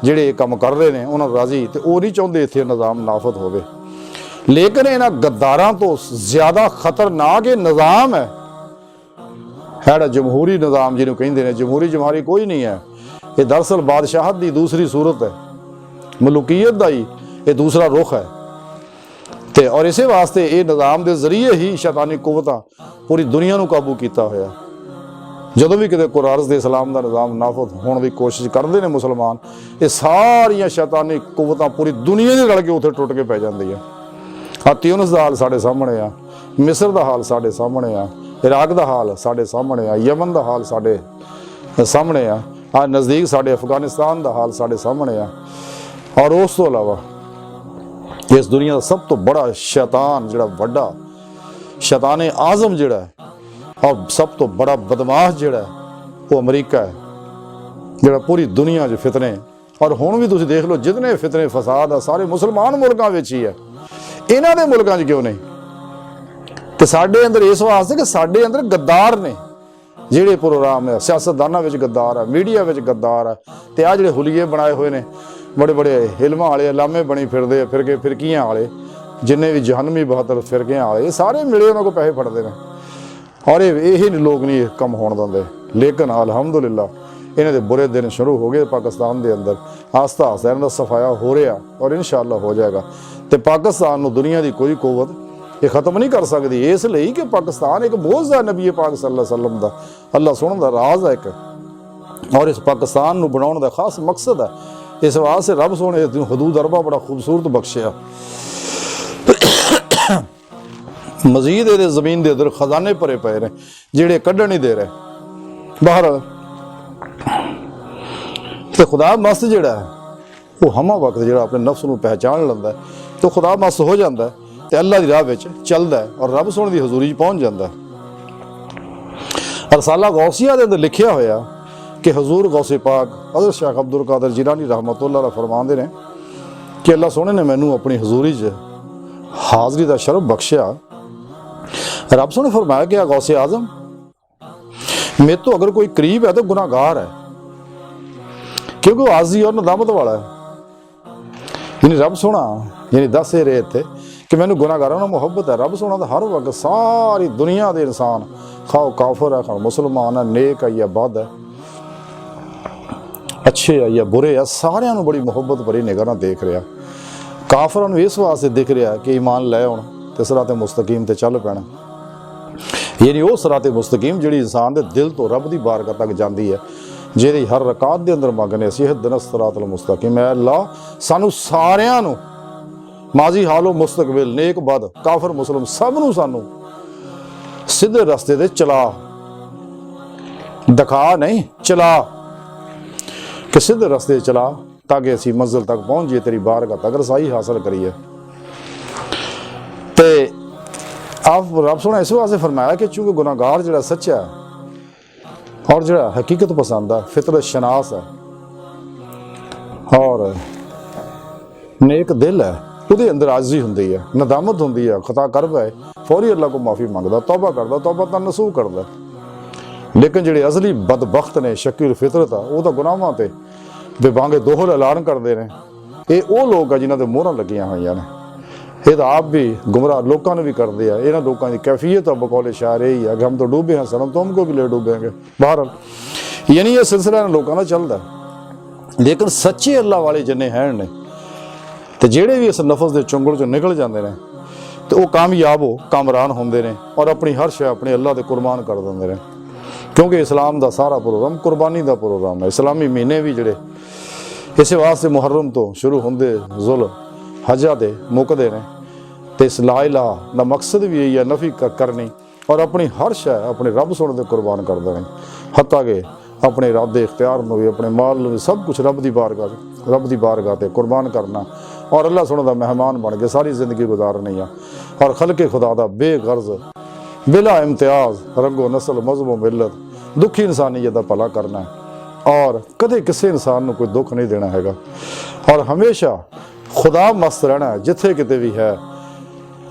जिहड़े ये काम कर रहे हैं उन्होंने राजी तो वो नहीं चाहते इत्थे निज़ाम नाफद होवे। लेकिन इन्हां गद्दारां तो ज़्यादा खतरनाक ये निज़ाम है हैड़ा जमहूरी निज़ाम जिन्हों कहिंदे ने। जमहूरी कोई नहीं है, ये दरअसल बादशाहत की दूसरी सूरत है, मलूकीयत का ही ये दूसरा रुख है। ते और इसे वास्ते ये निज़ाम के जरिए ही शैतानी कुवतां पूरी दुनिया को काबू किया होया। जदों भी किते कुरान दे इस्लाम का निज़ाम नाफद होने की कोशिश करते हैं मुसलमान, ये सारिया शैतानी कुवतां पूरी दुनिया की रल के उत्थे टुट के पै जाती है। ट्यूनिस का हाल साढ़े सामने आ, मिस्र का हाल साढ़े सामने आ, इराक का हाल साढ़े सामने आ, यमन का हाल साढ़े सामने आ नज़दीक साढ़े अफगानिस्तान का हाल साढ़े सामने आ। और उस तो अलावा इस दुनिया का सब तो बड़ा शैतान जिहड़ा वड्डा शैतान आज़म जिहड़ा है और सब तो बड़ा बदमाश जिहड़ा है वो अमरीका है जिहड़ा पूरी दुनिया च फितने। और हुण भी तुसीं देख लो जितने फितने फसाद आ सारे मुसलमान मुल्कां विच ही है, इन्हां दे मुल्कां च क्यों नहीं? तो साडे अंदर इस वास्ते कि साडे अंदर गद्दार ने जिहड़े प्रोग्राम है सियासतदानां विच गद्दार है, मीडिया विच गद्दार है। ते आ जिहड़े हुलिये बनाए हुए ने बड़े बड़े इल्मां वाले अलामे बनी फिरदे फिरके फिरकियां वाले जिन्ने भी जहनमी 72 फिरकियां वाले ये सारे मिले उन्होंने को पैसे फड़ते हैं और यही लोग नहीं कम होने देंगे। लेकिन अलहमदुलिल्लाह इन्हें बुरे दिन शुरू हो गए पाकिस्तान के अंदर, आस्ता आस्ता इन्हों का सफाया हो रहा और इंशाअल्लाह हो जाएगा। तो पाकिस्तान को दुनिया की कोई कुवत ये खत्म नहीं कर सकती, इसलिए कि पाकिस्तान एक बोझ है नबी पाक सल्लल्लाहु अलैहि वसल्लम का, अल्लाह सुनने का राज है एक। और इस पाकिस्तान को बनाने का खास मकसद है, इस वास्ते रब सोने हदूद अरबा बड़ा खूबसूरत बख्शिया। मजीद ये जमीन के अंदर खजाने भरे पे ने जिहड़े कढ़न नहीं दे रहे बाहर। तो खुदा मस्त जिहड़ा है वो हमा वक्त जिहड़ा अपने नफ्स को पहचान लैंदा है तो खुदा मस्त हो जाता है तो अल्लाह की राह में चलता है और रब सोने की हजूरी पहुँच जाता है। रसाला गौसिया के अंदर लिखिया होया कि हजूर गौसे पाक हज़रत शेख अब्दुल कादिर जिलानी रहमतुल्लाह अलैह फरमाते हैं कि अल्लाह सोने ने मैनू अपनी हजूरी च हाज़री का शरफ बख्शिया। रब सोने फरमाया कि गौसे आज़म मेरे तो अगर कोई करीब है तो गुनाहगार है, क्योंकि वो आज़ी और नदामत वाला है। यानी रब सोना यानी दस ये रहे थे कि मैनू गुनाहगारों में मुहब्बत है। रब सोना तो हर वक्त सारी दुनिया के इंसान खाओ काफिर है खाओ मुसलमान है नेक है या बद है ਅੱਛੇ ਆ ਜਾਂ ਬੁਰੇ ਆ, ਸਾਰਿਆਂ ਨੂੰ ਬੜੀ ਮੁਹੱਬਤ ਭਰੀ ਨਿਗਾਹ ਨਾਲ ਦੇਖ ਰਿਹਾ। ਕਾਫਰਾਂ ਨੂੰ ਇਸ ਵਾਸਤੇ ਦਿਖ ਰਿਹਾ ਕਿ ਈਮਾਨ ਲੈ ਆਉਣ ਤੇ ਸਿਰਾਤੇ ਮੁਸਤਕੀਮ ਤੇ ਚੱਲ ਪੈਣਾ, ਯਾਨੀ ਉਹ ਸਿਰਾਤੇ ਮੁਸਤਕੀਮ ਜਿਹੜੀ ਇਨਸਾਨ ਦੇ ਦਿਲ ਤੋਂ ਰੱਬ ਦੀ ਬਾਰਗਾਹ ਤੱਕ ਜਾਂਦੀ ਹੈ, ਜਿਹੜੀ ਹਰ ਰਕਾਤ ਦੇ ਅੰਦਰ ਮੰਗਨੇ ਅਸੀਂ ਇਹਦਿਨਾ ਸਿਰਾਤਲ ਮੁਸਤਕੀਮ। ਐ ਅੱਲਾ ਸਾਨੂੰ ਸਾਰਿਆਂ ਨੂੰ ਮਾਜ਼ੀ ਹਾਲੋ ਮੁਸਤਕਬਿਲ, ਨੇਕ ਬਦ, ਕਾਫਰ ਮੁਸਲਮ, ਸਭ ਨੂੰ ਸਾਨੂੰ ਸਿੱਧੇ ਰਸਤੇ ਤੇ ਚਲਾ, ਦਿਖਾ ਨਹੀਂ ਚਲਾ, ਕਿ ਸਿੱਧੇ ਰਸਤੇ ਤੇ ਚਲਾ ਤਾਂ ਕਿ ਅਸੀਂ ਮੰਜ਼ਿਲ ਤੱਕ ਪਹੁੰਚ ਜਾਈਏ, ਤੇਰੀ ਬਾਰਗਾਹ ਤੱਕ ਰਸਾਈ ਹਾਸਲ ਕਰੀਏ। ਤੇ ਆਪ ਰੱਬ ਸੋਹਣਾ ਇਸ ਵਾਸਤੇ ਫਰਮਾਇਆ ਕਿ ਚूंकि गुनाहगार ਜਿਹੜਾ ਸੱਚਾ ਹੈ ਔਰ ਜਿਹੜਾ ਹਕੀਕਤ ਪਸੰਦ ਹੈ, ਫਿਤਰਤ ਸ਼ਨਾਸ ਹੈ ਔਰ ਨੇਕ ਦਿਲ ਹੈ, ਉਹਦੇ ਅੰਦਰ ਆਜ਼ੀ ਹੁੰਦੀ ਹੈ, ਨਦਾਮਤ ਹੁੰਦੀ ਹੈ, ਖਤਾ ਕਰ ਬੈ ਫੌਰੀ ਅੱਲਾ ਕੋ ਮਾਫੀ ਮੰਗਦਾ, ਤੌਬਾ ਕਰਦਾ, ਤੌਬਾ ਤਾਂ ਨਸੂਹ ਕਰਦਾ। ਲੇਕਿਨ ਜਿਹੜੇ ਅਸਲੀ ਬਦਬਖਤ ਨੇ, ਸ਼ਕੀਲ ਫਿਤਰਤ ਆ, ਉਹ ਤਾਂ ਗੁਨਾਹਾਂ ਤੇ ਬੇਬਾਂਗੇ ਦੋਹਲ ਐਲਾਨ ਕਰਦੇ ਨੇ। ਇਹ ਉਹ ਲੋਕ ਆ ਜਿਨ੍ਹਾਂ ਦੇ ਮੋਹਰਾਂ ਲੱਗੀਆਂ ਹੋਈਆਂ ਨੇ। ਇਹ ਤਾਂ ਆਪ ਵੀ ਗੁੰਮਰਾਹ ਲੋਕਾਂ ਨੂੰ ਵੀ ਕਰਦੇ ਆ। ਇਹਨਾਂ ਲੋਕਾਂ ਦੀ ਕੈਫੀਅਤ ਆ ਬਕੌਲੇ ਸ਼ਾਇਰ ਇਹ ਹੀ ਆ ਕਿ ਹਮ ਤਾਂ ਡੂਬੇ ਹਾਂ ਸਨਮ ਤੁਮ ਕੋ ਵੀ ਲੈ ਡੂਬेंगे। ਬਹਰਹਾਲ ਯਾਨੀ ਇਹ ਸਿਲਸਿਲਾ ਲੋਕਾਂ ਦਾ ਚੱਲਦਾ। ਲੇਕਿਨ ਸੱਚੇ ਅੱਲਾ ਵਾਲੇ ਜਿੰਨੇ ਹੈ ਨੇ ਤੇ ਜਿਹੜੇ ਵੀ ਇਸ ਨਫਸ ਦੇ ਚੁੰਗਲ ਚੋਂ ਨਿਕਲ ਜਾਂਦੇ ਨੇ ਤੇ ਉਹ ਕਾਮਯਾਬ ਹੋ ਕਾਮਰਾਨ ਹੁੰਦੇ ਨੇ ਔਰ ਆਪਣੀ ਹਰ ਸ਼ੈ ਆਪਣੇ ਅੱਲਾ ਦੇ ਕੁਰਬਾਨ ਕਰ ਦਿੰਦੇ ਨੇ। ਕਿਉਂਕਿ ਇਸਲਾਮ ਦਾ ਸਾਰਾ ਪ੍ਰੋਗਰਾਮ ਕੁਰਬਾਨੀ ਦਾ ਪ੍ਰੋਗਰਾਮ ਹੈ। ਇਸਲਾਮੀ ਮਹੀਨੇ ਵੀ ਜਿਹੜੇ ਇਸੇ ਵਾਸਤੇ ਮੁਹर्रम ਤੋਂ ਸ਼ੁਰੂ ਹੁੰਦੇ ਜ਼ੁਲ ਹਜਾ ਦੇ ਮੁੱਕਦੇ ਨੇ ਤੇ ਇਸ ਲਾ ਇਲਾਹਾ ਦਾ ਮਕਸਦ ਵੀ ਇਹੀ ਹੈ, ਨਫੀ ਕਰਨੀ ਔਰ ਆਪਣੀ ਹਰ ਸ਼ੈ ਆਪਣੇ ਰੱਬ ਸੁਣ ਦੇ ਕੁਰਬਾਨ ਕਰ ਦੇਣੀ, ਹੱਤਾ ਕਿ ਆਪਣੇ ਇਰਾਦੇ ਇਖਤਿਆਰ ਨੂੰ ਵੀ, ਆਪਣੇ ਮਾਲ ਨੂੰ ਵੀ, ਸਭ ਕੁਛ ਰੱਬ ਦੀ ਬਾਰਗਾਹ ਤੇ ਕੁਰਬਾਨ ਕਰਨਾ ਔਰ ਅੱਲਾ ਸੁਣ ਦਾ ਮਹਿਮਾਨ ਬਣ ਕੇ ਸਾਰੀ ਜ਼ਿੰਦਗੀ ਗੁਜ਼ਾਰਨੀ ਆ ਔਰ ਖਲਕੇ ਖੁਦਾ ਦਾ ਬੇਗਰਜ਼ ਬਿਲਾ ਇਮਤਿਆਜ਼ ਰੰਗੋ ਨਸਲ ਮਜ਼ਹਬ ਮਿਲਤ ਦੁਖੀ ਇਨਸਾਨੀਅਤ ਦਾ ਭਲਾ ਕਰਨਾ ਔਰ ਕਦੇ ਕਿਸੇ ਇਨਸਾਨ ਨੂੰ ਕੋਈ ਦੁੱਖ ਨਹੀਂ ਦੇਣਾ ਹੈਗਾ ਔਰ ਹਮੇਸ਼ਾ ਖੁਦਾ ਮਸਤ ਰਹਿਣਾ ਜਿੱਥੇ ਕਿਤੇ ਵੀ ਹੈ।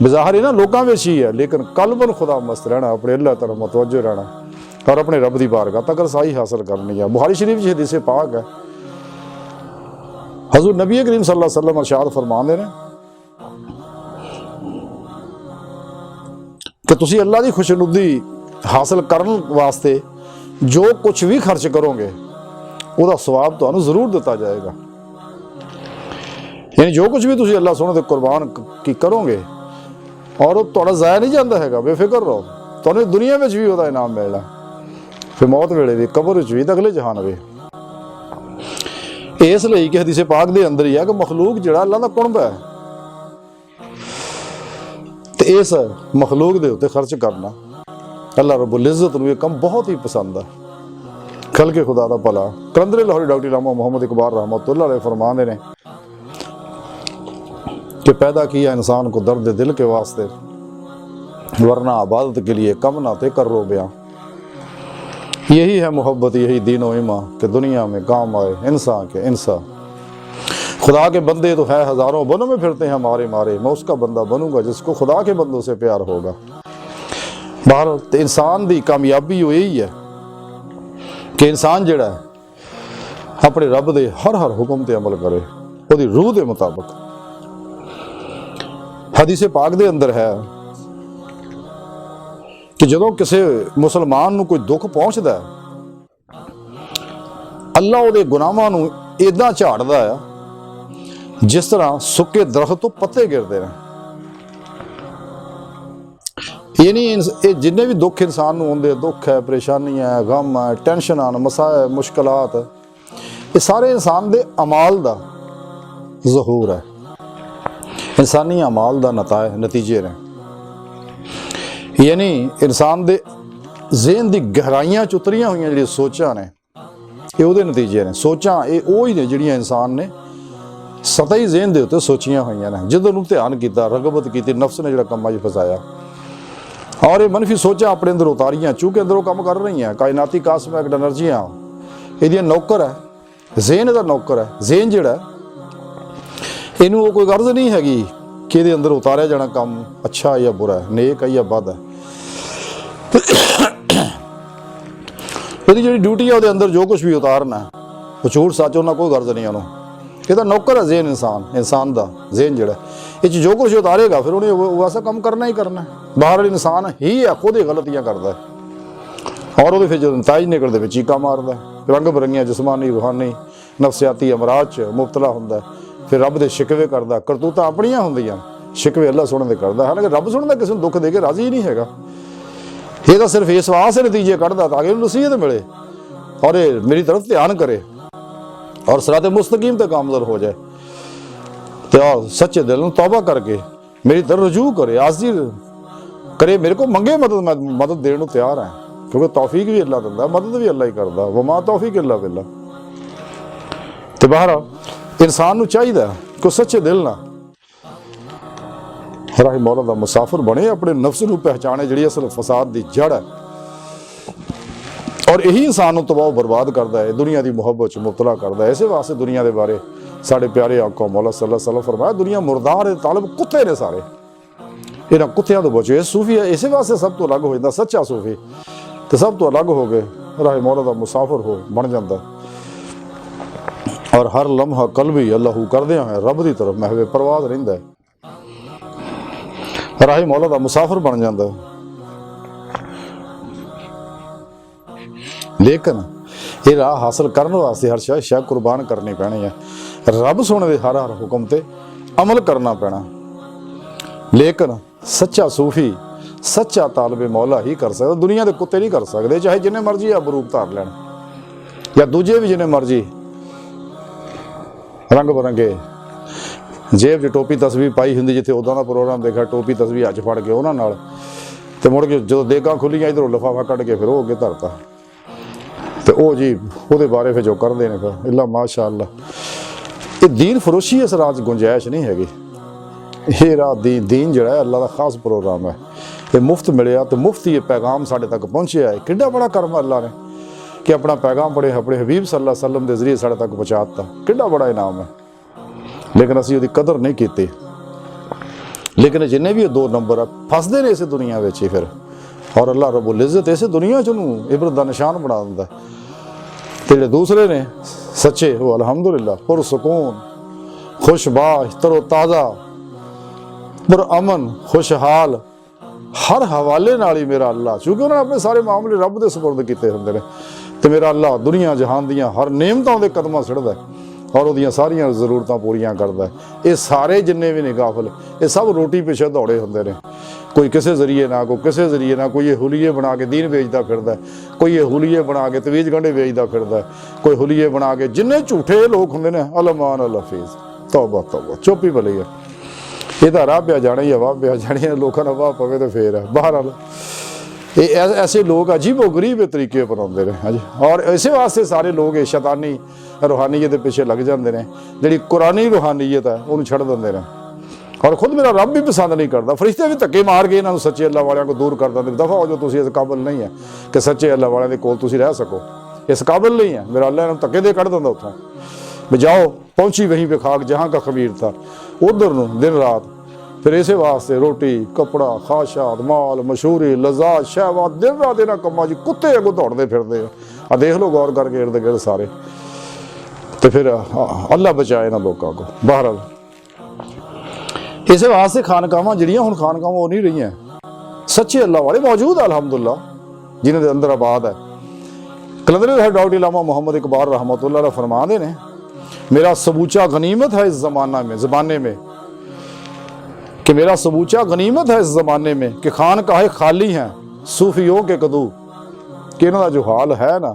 ਬਜ਼ਾਹਰ ਇਹਨਾਂ ਲੋਕਾਂ ਵਿੱਚ ਹੀ ਹੈ ਲੇਕਿਨ ਕਲਬਨ ਖੁਦਾ ਮਸਤ ਰਹਿਣਾ, ਆਪਣੇ ਅੱਲਾ ਤਰਫ ਮੁਤਵੱਜਹ ਰਹਿਣਾ ਔਰ ਆਪਣੇ ਰੱਬ ਦੀ ਬਾਰਗਾਹ ਤੱਕ ਰਸਾਈ ਹਾਸਲ ਕਰਨੀ ਹੈ। बुखारी शरीफ च हदीस पाक है, हजूर नबी करीम सल्लल्लाहु अलैहि वसल्लम इरशाद फरमाते हैं कि तुसी अल्लाह की खुशनुदी हासिल करने वास्ते जो कुछ भी खर्च करोगे ਉਹਦਾ ਸਵਾਬ ਤੁਹਾਨੂੰ ਜ਼ਰੂਰ ਦਿੱਤਾ ਜਾਏਗਾ। ਯਾਨੀ ਜੋ ਕੁਝ ਵੀ ਤੁਸੀਂ ਅੱਲਾਹ ਸੋਹਣੇ ਤੇ ਕੁਰਬਾਨ ਕੀ ਕਰੋਗੇ ਔਰ ਉਹ ਤੁਹਾਡਾ ਜ਼ਾਇਆ ਨਹੀਂ ਜਾਂਦਾ ਹੈਗਾ, ਬੇਫਿਕਰ ਰਹੋ, ਤੁਹਾਨੂੰ ਦੁਨੀਆ ਵਿੱਚ ਵੀ ਉਹਦਾ ਇਨਾਮ ਮਿਲਣਾ, ਫਿਰ ਮੌਤ ਵੇਲੇ ਵੀ, ਕਬਰ ਵਿੱਚ ਵੀ, ਅਗਲੇ ਜਹਾਨ ਵੀ। ਇਸ ਲਈ ਕਿ ਹਦੀਸ ਪਾਕ ਦੇ ਅੰਦਰ ਹੀ ਆ ਕਿ ਮਖਲੂਕ ਜਿਹੜਾ ਅੱਲਾਹ ਦਾ ਕੁਣਬ ਹੈ ਤੇ ਇਸ ਮਖਲੂਕ ਦੇ ਉੱਤੇ ਖਰਚ ਕਰਨਾ ਅੱਲਾਹ ਰੱਬੁਲ ਇੱਜ਼ਤ ਨੂੰ ਇਹ ਕੰਮ ਬਹੁਤ ਹੀ ਪਸੰਦ ਹੈ। ਖਲ ਕੇ ਖੁਦਾ ਦਾ ਭਲਾ ਕਲੰਦਰ ਲਾਹੌਰੀ ਡਾਕਟਰ ਇਲਾਮਾ ਮੁਹੰਮਦ इकबाल रहमतुल्लाह अलैह फरमाते हैं कि पैदा किया इंसान को दर्द दिल के वास्ते वरना इबादत के लिए कम ना ते कर रो बयां। यही है मोहब्बत, यही दीनो ईमा कि दुनिया में काम आए इंसान के इंसान। खुदा के बंदे तो है हजारों, बनों में फिरते हैं मारे मारे, मैं उसका बंदा बनूंगा जिसको खुदा के बंदों से प्यार होगा। बाहर इंसान की कामयाबी यही है कि इंसान जिहड़ा अपने रब दे हर हर हुक्म ते अमल करे ਉਹਦੀ रूह के मुताबिक। हदीस पाक दे अंदर है कि ਜਦੋਂ ਕਿਸੇ ਮੁਸਲਮਾਨ ਨੂੰ ਕੋਈ ਦੁੱਖ ਪਹੁੰਚਦਾ ਹੈ ਅੱਲਾ ਉਹਦੇ ਗੁਨਾਹਾਂ ਨੂੰ ਇਦਾਂ ਝਾੜਦਾ ਆ ਜਿਸ ਤਰ੍ਹਾਂ ਸੁੱਕੇ ਦਰਖਤ ਤੋਂ ਪੱਤੇ ਗਿਰਦੇ ਨੇ। यानी ये जिन्ने भी दुख इंसान ਨੂੰ ਆਉਂਦੇ, दुख है, परेशानी है, गम है, टेंशन आन, मसाए, मुश्किलात, ये सारे इंसान दे अमाल दा ज़हूर है, इंसानी अमाल दा नतीजे ने। यानी इंसान दे ज़हन दी गहराइयां च उतरियां हुई जिहड़ियां सोचां ने ये ਉਹਦੇ नतीजे ने। सोचां ये ਉਹੀ ने जिहड़ियां इंसान ने सतही ज़हन दे उत्ते सोचियां होईयां ने, जिधर नूं ध्यान कीता, रगबत कीती, नफ्स ने जिहड़ा कम्मां 'च फसाया और ये मनफी सोचा अपने अंदर उतारियां, चूंकि अंदरों काम कर रही हैं। कायनाती कास्मिक एनर्जियां ਇਹਦੀਆਂ नौकर है, ज़हन ਦਾ नौकर है। ज़हन ਜਿਹੜਾ ਇਹਨੂੰ ਉਹ ਕੋਈ ਗਰਜ਼ नहीं हैगी कि ਇਹਦੇ ਅੰਦਰ ਉਤਾਰਿਆ ਜਾਣਾ ਕੰਮ अच्छा या बुरा है, नेक है या बद है। ਇਹਦੀ ਜਿਹੜੀ ਡਿਊਟੀ ਹੈ ਉਹਦੇ ਅੰਦਰ ਜੋ ਕੁਝ ਵੀ ਉਤਾਰਨਾ ਉਹ ਝੂਠ ਸੱਚ ਉਹਨਾਂ ਕੋਈ ਗਰਜ਼ ਨਹੀਂ ਉਹਨੂੰ। ਇਹਦਾ ਨੌਕਰ ਹੈ ज़हन, इंसान ਦਾ ज़हन ਜਿਹੜਾ ਇਹ 'ਚ ਜੋ ਕੁਝ ਉਤਾਰੇਗਾ ਫਿਰ ਉਹਨੇ ਵੈਸਾ ਕੰਮ ਕਰਨਾ ਹੀ ਕਰਨਾ। ਬਾਹਰ ਇਨਸਾਨ ਹੀ ਹੈ ਖੁਦ ਹੀ ਗਲਤੀਆਂ ਕਰਦਾ ਔਰ ਉਹਦੇ ਫਿਰ ਜਦੋਂ ਨਤਾਇਜ ਨਿਕਲਦੇ ਵਿੱਚ ਚੀਕਾਂ ਮਾਰਦਾ। ਰੰਗ ਬਰੰਗੀਆਂ ਜਿਸਮਾਨੀ, ਰੂਹਾਨੀ ਨਫਸਿਆਤੀ ਅਮਰਾਜ਼ 'ਚ ਮੁਬਤਲਾ ਹੁੰਦਾ, ਫਿਰ ਰੱਬ ਦੇ ਸ਼ਿਕਵੇ ਕਰਦਾ। ਕਰਤੂਤਾਂ ਆਪਣੀਆਂ ਹੁੰਦੀਆਂ, ਸ਼ਿਕਵੇ ਅੱਲਾ ਸੁਣਨ ਦੇ ਕਰਦਾ। ਹਾਲਾਂਕਿ ਰੱਬ ਸੁਣਦਾ ਕਿਸੇ ਨੂੰ ਦੁੱਖ ਦੇ ਕੇ ਰਾਜ਼ੀ ਨਹੀਂ ਹੈਗਾ। ਇਹ ਤਾਂ ਸਿਰਫ ਇਸ ਵਾਸਤੇ ਨਤੀਜੇ ਕੱਢਦਾ ਤਾਂ ਕਿ ਉਹਨੂੰ ਨਸੀਹਤ ਮਿਲੇ ਔਰ ਇਹ ਮੇਰੀ ਤਰਫ ਧਿਆਨ ਕਰੇ ਔਰ ਸਿਰਾਤੇ ਮੁਸਤਕੀਮ ਤੇ ਕਾਮਜ਼ਰ ਹੋ ਜਾਏ ਤੇ ਸੱਚੇ ਦਿਲ ਨੂੰ ਤੌਬਾ ਕਰਕੇ ਮੇਰੀ ਤਰਫ ਰਜੂ ਕਰੇ, ਆਜ਼ੀ करे, मेरे को मंगे मदद, मैं मदद देने को तैयार है, क्योंकि तौफीक भी अल्लाह दिंदा, मदद भी अल्लाह ही करदा। वमा तौफीक इल्ला बिल्लाह। ते बहरहाल इंसान नूं चाहिदा कि सच्चे दिल नाल राही मौला दा मुसाफिर बने, अपने नफ्स नूं पहचाने जिहड़ी असल फसाद दी जड़ है और यही इंसान नूं तबाह बर्बाद करदा है, दुनिया दी मुहब्बत च मुबतला करदा है। इस वास्ते दुनिया दे बारे साडे प्यारे आका मौला सल्लल्लाहु अलैहि वसल्लम फरमाया, दुनिया मुर्दार है, तालिब कुत्ते ने सारे, इन्हां कुत्तियां तो बचो। सूफी है इस वास्ते सब तो अलग हो जाता, सच्चा सूफी तो सब तो अलग हो गए, राह मौला दा मुसाफिर हो बन जाता और हर लम्हा कल्बी अल्लाहू करदियां होए रब दी तरफ महवे परवाज रहिंदा है, राह मौला दा मुसाफिर बन जाता। लेकिन ये राह हासिल करने वास्ते हर शय कुर्बान करनी पैनी है, रब सोने दे हर हर हुक्म ते अमल करना पैना। लेकिन सच्चा सूफी, सच्चा तालिब मौला ही कर सकता, दुनिया के कुत्ते नहीं कर सकते, चाहे जिन्हें मर्जी अब रूप धार लैन या दूजे भी जिन्हें मर्जी रंग बरंगे जेब च टोपी तस्वीर पाई होंगी, जिथे उदा का प्रोग्राम देखा टोपी तस्वीर हज फड़ के उन्होंने नाल ते मुड़ के जो देगा खुलियां इधरों लिफाफा कढ़ के फिर वो अगे धरता तो वो जी वो बारे फिर जो करते हैं फिर इला माशा अल्लाह। ये दीन फरोशी इस राज गुंजाइश नहीं हैगी। ये राह दीन जड़ा है अल्लाह का खास प्रोग्राम है, ये मुफ्त मिलिया तो मुफ्त ही ये पैगाम साढ़े तक पहुँचे है। किड्डा बड़ा कर्म अल्लाह ने कि अपना पैगाम बड़े अपने हबीब सल्लल्लाहु अलैहि वसल्लम के जरिए साढ़े तक पहुँचाता, किड्डा बड़ा इनाम है। लेकिन असी उसकी कदर नहीं की। लेकिन जिन्हें भी दो नंबर है फसते ने इस दुनिया में ही फिर, और अल्लाह रब्बुल इज़्ज़त इस दुनिया च उन्होंने इबरत का निशान बना दिंदा। तो जो दूसरे ने सच्चे वो अल्हम्दुलिल्लाह पुरसकून, खुशबाश, तरोताज़ा, पुरअमन, खुशहाल, हर हवाले नाल ही मेरा अल्लाह, क्योंकि उन्होंने अपने सारे मामले रब दे सुपुर्द कीते हुंदे ने, तो मेरा अल्लाह दुनिया जहान दियां हर नेमतां दे कदमां सिड़दा और उहदियां सारियां जरूरतां पूरियां करदा है। ये सारे जिन्ने भी ने गाफल ये सब रोटी पिछे दौड़े हुंदे ने, कोई किसी जरिए ना, कोई किसी जरिए ना, कोई ये हुलिये बना के दीन बेचता फिरदा है, कोई ये हुलिये बना के तवीज़ गंढे बेचता फिरदा है, कोई हुलिये बना के जिन्ने झूठे लोग हुंदे ने अलमान अल हफीज़, तौबा तौबा, चुप ही भली है। ये तो राह पिया जाना ही हवा पिया जानी है, लोगों ने वाह पवे तो फिर है। बहरहाल ये ऐसे लोग अजीब व गरीब तरीके अपनाते हैं हाँ जी, और इसे वास्ते सारे लोग ये शैतानी रूहानीयत के पिछे लग जाते हैं, जी कुरानी रूहानीयत है उन्होंने छड़ देंगे ने। और खुद मेरा रब भी पसंद नहीं करता, फरिश्ते भी धक्के मार के इन्होंने सच्चे अल्लाह वालों को दूर कर देंगे, दफा हो जो तुम इस काबिल नहीं है कि सच्चे अल्लाह वालों के कोल तुम रह सको, इस काबिल नहीं है। मेरा अल्लाह इन्होंने धक्के दे कढ़ देंगे उतों भी जाओ, पहुंची वहीं पे खाक जहाँ का खमीर था, उधर नूं दिन रात फिर इसे वास्ते रोटी कपड़ा खाशात माल मशहूरी लजात शहवात दिन रात इन्होंने कम्मा जी कुत्ते अगों दौड़ते फिरते आ देख लो गौर करके इर्द गिर्द सारे। तो फिर अल्लाह बचाए इन्होंने लोगों को। बहरहाल इस वास्ते खानकावां जिहड़ियां हुण खानकावां वो नहीं रही हैं, सच्चे अल्लाह वाले मौजूद अल्हम्दुलिल्लाह जिन्हां दे अंदर आबाद है। कलंदर साहब डॉक्टर इलामा मोहम्मद इकबाल रहमतुल्लाह अलैह फरमाते हैं, मेरा सबूचा गनीमत है इस ज़माने में कि मेरा सबूचा गनीमत है इस ज़माने में कि खानकाहें खाली हैं सूफियों के कदू, कि इन्हों का जो हाल है ना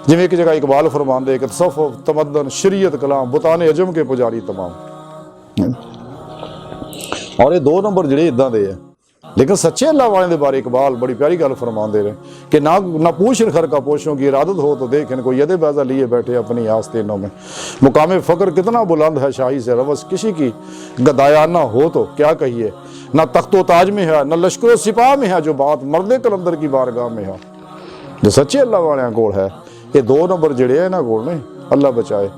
जिमें एक जगह इकबाल फरमाते कि तसव्वुफ तमद्दन शरीयत कलाम बुताने अजम के पुजारी तमाम। और ये दो नंबर जिहड़े इदां दे है, लेकिन सच्चे अल्लाह वाले के बारे इकबाल बड़ी प्यारी गल फरमाते रहे कि ना पूछ खर का पोशों की इरादत हो तो देखें कोई यदे बैजा लिए बैठे अपनी आस्तीनों में, मुकाम फ़क्र कितना बुलंद है शाही से रवस किसी की गदायाना हो तो क्या कहिए, ना तख्तो ताज में है ना लश्कर सिपाह में है जो बात मर्द कलंदर की बारगाह में है। जो सच्चे अल्लाह वाले कोल है ये दो नंबर जिहड़े है इन्हां कोल ने अल्लाह बचाए,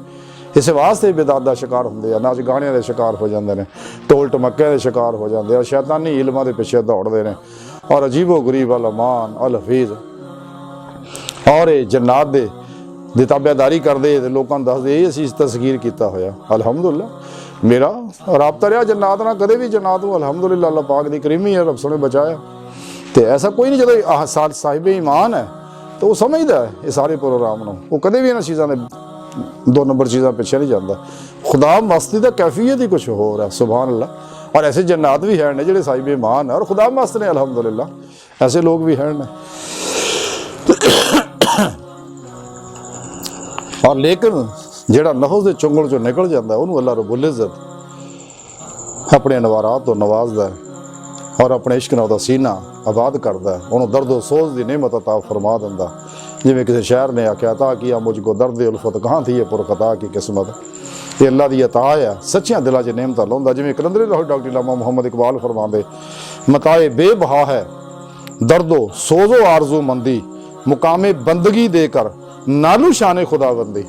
इस वास्ते बेदाद का शिकार होंगे, नाच गाणियां के शिकार हो जाते हैं, ढोल टमक्या के शिकार हो जाते हैं, शैतानी इल्मां के पिछे दौड़ते हैं और अजीबो गरीब अल अमान अल हफीज़ और ये जन्नात दे ताबेदारी करते लोगों दसदे ये असीं तस्कीर किया होया। अल्हम्दुलिल्लाह मेरा राबता रहा जन्नात नाल, कदे भी जन्नात हूँ अल्हम्दुलिल्लाह अल्लाह पाक की करीमी है, रब सोने बचाया। तो ऐसा कोई नहीं जो साहिब ईमान है तो वो समझदा है ये सारे प्रोग्राम नूं, वो कदे भी इन्हां चीज़ां दे दो नंबर चीज़ां पिछे नहीं जाता। खुदा मस्ती का कैफियत ही कुछ होर है, सुभान अल्लाह। और ऐसे जन्नात भी हैं ने जिहड़े साहिब ईमान है और खुदा मस्त ने, अल्हम्दुलिल्लाह ऐसे लोग भी हैं ने। और लेकिन जिहड़ा नफ्स के चुंगल चों निकल जाता है उन्होंने अल्लाह रब्बुल इज़्ज़त अपने नवारात तो नवाजदा है और अपने इश्क नाल दा सीना आबाद करता है, उन्होंने दर्द सोज की नेमत अता फरमा दिंदा। जिवें किसी शायर ने आख्या, अता किया मुझको दर्द उल्फत कहाँ थी ये पुरखता की किस्मत। ये अल्लाह की अता है, सच्चियां दिलों च नेमत लाउंदा। जिवें कलंदरी लाहौर डॉक्टर इलामा मुहम्मद इकबाल फरमांदे, मताए बेबहा है दर्दो सोजो आरजू मंदी, मुकामे बंदगी देकर नालू शान खुदाबंदी।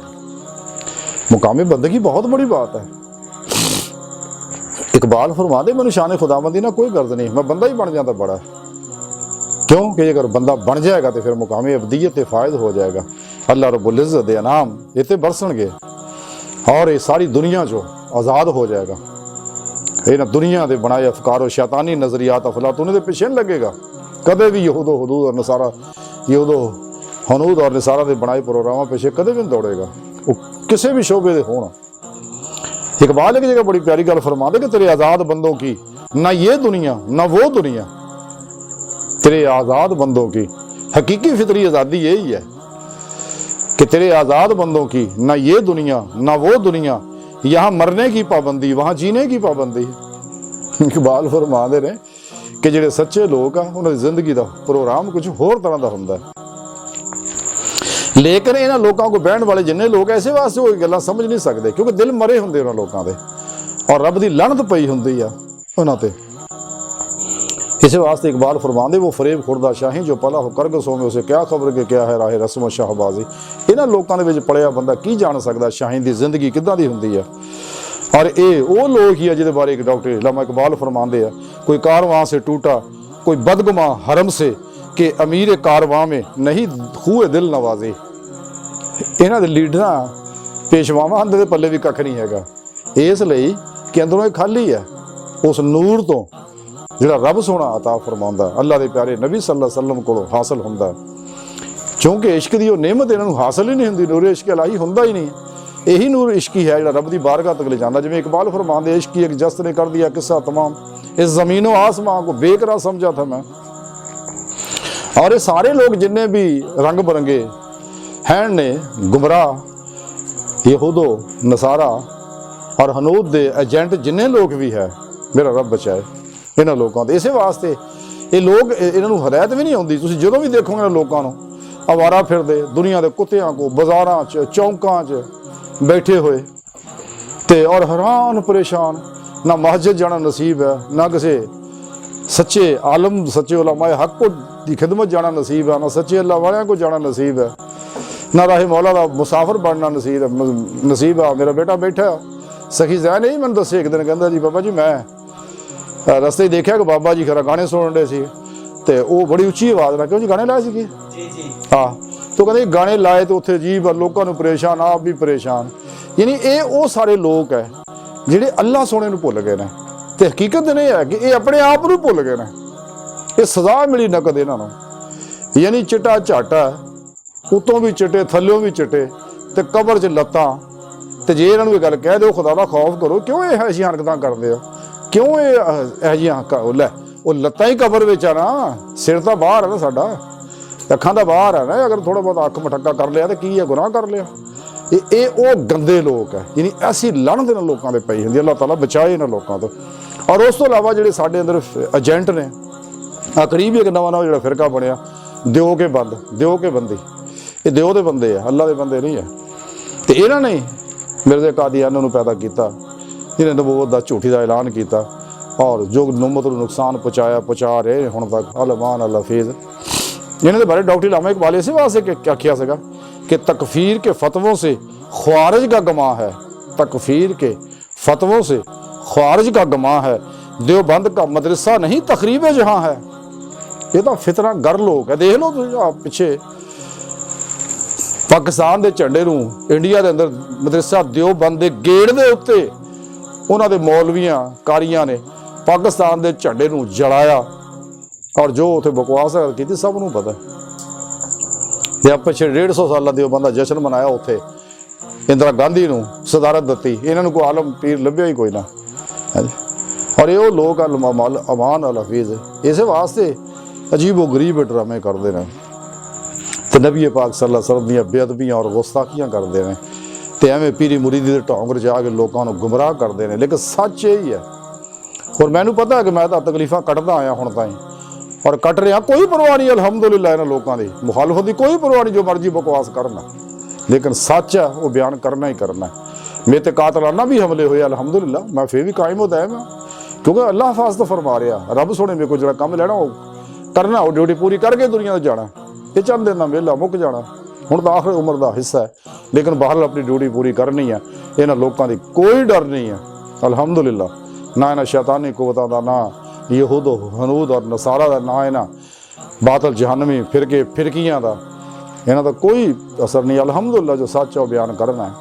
मुकामे बंदगी बहुत बड़ी बात है। इकबाल फरमांदे मैनूं शान खुदाबंदी ना कोई गर्ज नहीं, मैं बंदा ही बन जाता बड़ा। क्यों कि अगर बंदा बन जाएगा तो फिर मुकामी अबदियत फायद हो जाएगा। अल्लाह रब्बुल इज़्ज़त दे इनाम इतने बरसणगे और ये सारी दुनिया जो आज़ाद हो जाएगा। इन्हां दुनिया के बनाए अफकार और शैतानी नज़रियात अफलातून दे पिछे नहीं लगेगा कदे भी। यहूदो हदूद और नसारा, यहूदो हनूद और नसारा के बनाए प्रोग्रामों पिछे कदे भी नहीं दौड़ेगा, वो किसी भी शोबे के होना। इकबाल एक जगह बड़ी प्यारी गल फरमाते कि तेरे आज़ाद बंदों की ना ये दुनिया ना वो दुनिया, तेरे आज़ाद बंदों की हकीकी फितरी आज़ादी यही है कि तेरे आज़ाद बंदों की ना ये दुनिया ना वो दुनिया, यहाँ मरने की पाबंदी वहाँ जीने की पाबंदी। इकबाल फरमाते ने कि जिहड़े सच्चे लोग आ उन्हां दी जिंदगी का प्रोग्राम कुछ होर तरह का हुंदा है। लेकिन इन्हां लोगों को बहन वाले जिन्ने लोग ऐसे वास्ते वो गल्लां समझ नहीं सकते क्योंकि दिल मरे हुंदे उन्हां लोगों दे और रब दी लानत पई हुंदी आ उन्हां ते। इस वास्ते इकबाल फरमांदे वो फरेब खुरदा शाही जो पला हो कर गसों में उसे क्या खबर के क्या है राह रस्म शाहबाजी। इन्हां लोगों के पलिया बंदा की जान सकता शाही की जिंदगी किदां दी हुंदी है। और ये वो लोग ही है जिहदे बारे एक डॉक्टर इलामा इकबाल फरमांदे आ, कोई कारवां से टूटा कोई बदगुमा हरम से कि अमीर कारवां में नहीं खूए दिल नवाजे। इन्हां दे लीडरां पेशवावां दे पल्ले भी कख नहीं हैगा, इसलिए कि अंदरों खाली है उस नूर तो जिहड़ा रब सोना अता फरमांदा अल्लाह दे प्यारे नबी सल्लल्लाहु अलैहि वसल्लम कोलों हासिल हुंदा। क्योंकि इश्क दी वो नेमत इन्हां नूं हासिल ही नहीं हुंदी, नूर इश्क इलाही हुंदा ही नहीं। यही नूर इश्की है जिहड़ा रब दी बारगाह तक ले जांदा। जिवें इकबाल फरमांदे इश्क की एक जस्त ने कर दिया किस्सा तमाम, इस ज़मीन व आसमां को बेकरार समझा था मैं। और ये सारे लोग जिन्ने भी रंग बिरंगे हैं ने गुमराह यहूदो नसारा और हनूद दे एजेंट जिन्ने लोग भी है, मेरा रब बचाए इन्हां लोगों के। इस वास्ते ये लोग इन्हां नूं हदायत भी नहीं आउंदी। तुसीं जदों भी देखोगे इन्हां लोगों नूं आवारा फिरदे दुनिया के कुत्तियां को बाजारां च चौंकां च बैठे हुए ते और हैरान परेशान, ना मस्जिद जाना नसीब है ना किसी सच्चे आलम सच्चे उलमाए हक को की खिदमत जाना नसीब है, ना सच्चे अल्लाह वालियां को जाना नसीब है, ना राहे मौला का मुसाफिर बनना नसीब है। मेरा बेटा बैठा सखी जैन नहीं मैंने दसे एक दिन कहता जी बाबा जी मैं रस्ते देखा कि बाबा जी खरा गाने सुन रहे थे तो वो बड़ी उच्ची आवाज़ में क्यों जी गाने लाए थे हाँ तो कहते गाने लाए तो उत्थे जी लोगों को परेशान आप भी परेशान। यानी ये वो सारे लोग है जिहड़े अल्लाह सोने नूं भुल गए ने ते हकीकत नहीं है कि ये अपने आप नूं भुल गए ने। ये सजा मिली ना कदे इन्हां नूं। यानी चिट्टा झाटा उतों भी चिट्टे थल्लों भी चिट्टे ते कबर च लत्तां ते जे इन्हां नूं ये गल कह दो खुदा दा खौफ करो क्यों ये ऐसियां हरकतां करदे हो, क्यों ये ऐसियां लै वो लत्तां ही कबर विच आ ना, सिर तां बाहर है ना साडा, अखां दा बाहर है ना। अगर थोड़ा बहुत अख मटक्का कर लिया तो की है गुनाह कर लिया। ये वो गंदे लोग है यानी ऐसी लानत इन्हां लोगों ते पई हुंदी। अल्लाह ताला बचाए इन्हां लोगों तो। और उस तो इलावा जिहड़े साडे अंदर एजेंट ने करीब एक नवां जिहड़ा फिरका बनिया दिओ के बंदी, ये दिओ दे बंदे है अल्लाह दे बंदे नहीं है। तो इन्हां ने मिर्ज़ा कादियानी नूं पैदा किया जिन्हें नबूवत दा झूठी दा ऐलान किया और जो उम्मत नूं नुकसान पहुँचा रहे हुण तक अलमान अल हफीज़। इन्होंने बारे डॉक्टर इलामा इकबाल इसी वास्ते आखिया सगा कि तकफीर के फतवों से ख्वारिज का गमा है, तकफीर के फतवों से ख्वारिज का गमा है, देवबंद का मदरसा नहीं तकरीब जहाँ है। ये तो फितना गर लोग है। देख लो आप पिछे पाकिस्तान के झंडे नूं इंडिया के अंदर मदरसा देवबंद के गेट के उत्ते उन्हां दे मौलवियां कारियां ने पाकिस्तान के झंडे नूं जलाया और जो उत्थे बकवास की सब नूं पता है। पिछले 150 साल देवबंद का जश्न मनाया उत्थे इंदिरा गांधी नूं सदारत दित्ती, इन्हां नूं कोई आलम पीर लभ्या ही कोई ना है जी। और ये लोग अमान अल हफीज़ इस वास्ते अजीबो गरीब ड्रामे करते हैं तो नबी पाक सल्लल्लाहु अलैहि वसल्लम दी बेअदबियां और गुस्ताखियां करते हैं तो एवें पीरी मुरीदी के ढोंग च आ के लोगों को गुमराह करते हैं। लेकिन सच यही है, और मैनू पता है कि मैं तो तकलीफां कटदा आया हुण ताईं और कट रहा, कोई परवाह नहीं अलहमदुलिल्लाह इन्हां लोगों की मुखालफत की कोई परवाह नहीं, जो मर्जी बकवास करना, लेकिन सच है वो बयान करना ही करना है। मेरे ते कातलाना भी हमले हुए अलहमदुलिल्लाह, मैं फिर भी कायम व दायम हाँ, क्योंकि अल्लाह फास तो फरमा रहा रब सोने मेरे को जो काम लेना वो करना, वो ड्यूटी पूरी करके दुनिया जाना, ये चंद दिन वेला मुक जाना, हुण तो आखिर उम्र का हिस्सा है, लेकिन बाहर अपनी ड्यूटी पूरी करनी है। इन्हां लोगों की कोई डर नहीं है अलहमदुलिल्लाह, ना इन्हां शैतानी कुव्वतां दा, ना यहूद हनूद और नसारा दा, ना इन्हां बातल जहन्नमी फिरकियां दा, इन्हां दा कोई असर नहीं अलहमदुलिल्लाह। जो सच है वो बयान करना है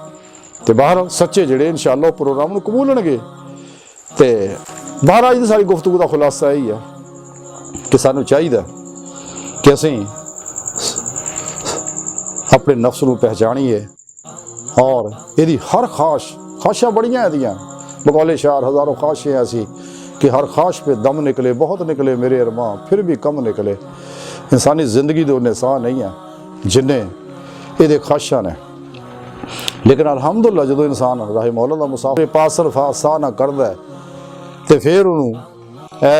तो बाहर सच्चे जिहड़े इंशाअल्लाह प्रोग्राम नूं कबूलणगे। तो बाहर अज दी सारी गुफ्तगू का खुलासा यही है कि सानू चाहिए कि असीं अपने नफ्स नूं पहचानीए और यदी हर ख्वाहिशां बड़ियां इहदियां बकौले शार हज़ारों ख्वाहिशें ऐसी कि हर ख्वाहिश पे दम निकले, बहुत निकले मेरे अरमां फिर भी कम निकले। इंसानी जिंदगी दे उन्ने साह नहीं है जिन्ने ये ख्वाहिशां ने, लेकिन अलहमदुलिल्लाह जो इंसान राहे मौला दा मुसाफिर पासर साह ना करदा है तो फिर उन्होंने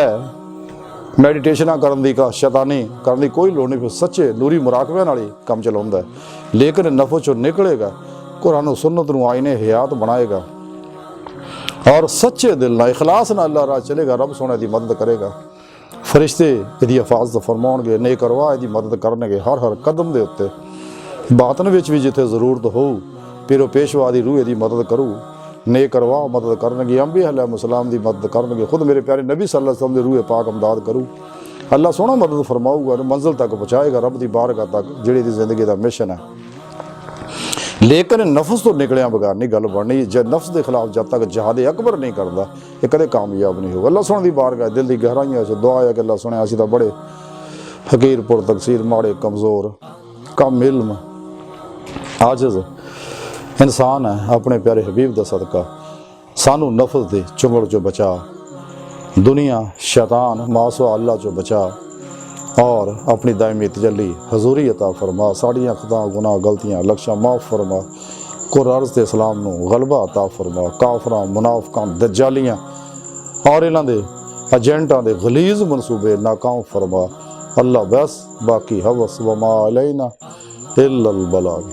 मैडिटेशन करने की शैतानी करने की कोई लोड़ नहीं, फिर सच्चे नूरी मुराकबे नाल ही काम चलाउंदा है। लेकिन नफस चो निकलेगा, कुरान सुन्नत नूं आईने हयात बनाएगा और सच्चे दिल ना इखलास ना अल्लाह राह चलेगा, रब सोने की मदद करेगा, फरिश्ते इसकी हिफाजत फरमाउणगे, नेक अरवाह इसकी मदद करनगे हर कदम के उत्ते, बातन विच भी जिथे जरूरत हो पीरो पेशवा की रूह की मदद करूँ, नेक अरवाह मदद करनगे, अंबिया अलैहिस्सलाम की मदद करनगे, खुद मेरे प्यारे नबी सल्लल्लाहु अलैहि वसल्लम की रूह पाक अमदाद करूँ, अल्लाह सोहना मदद फरमाऊगा, मंजिल तक पहुँचाएगा रब की बारगाह तक जिहड़ी दी जिंदगी का मिशन है। लेकिन नफस तो निकलिया बगैर नहीं गल बननी, जब नफ्स के खिलाफ जब तक जिहाद अकबर नहीं करता ये कदे कामयाब नहीं होगा। अल्लाह सोहने की बारगाह दिल की गहराइयां दुआ है कि अल्लाह सुने असीं तां बड़े फकीर पुर तकसीर माड़े कमज़ोर कम इल्म आजिज़ इंसान है, अपने प्यारे हबीब दा सदका सानू नफस दे चुंगड़ चो बचा, दुनिया शैतान मासवा अल्लाह चो बचा और अपनी दायमी तजल्ली हजूरी अता फरमा, साड़ियाँ खता गुनाह गलतियाँ लक्ष्यां माफ़ फरमा, कुरान ते इस्लाम नू गलबा अता फरमा, काफरां मुनाफिकां दज्जालियां और इन्हां दे एजेंटां दे गलीज़ मनसूबे नाकाम फरमा। अल्लाह बस बाकी हवस व मा अलैना इल्लल बलाग।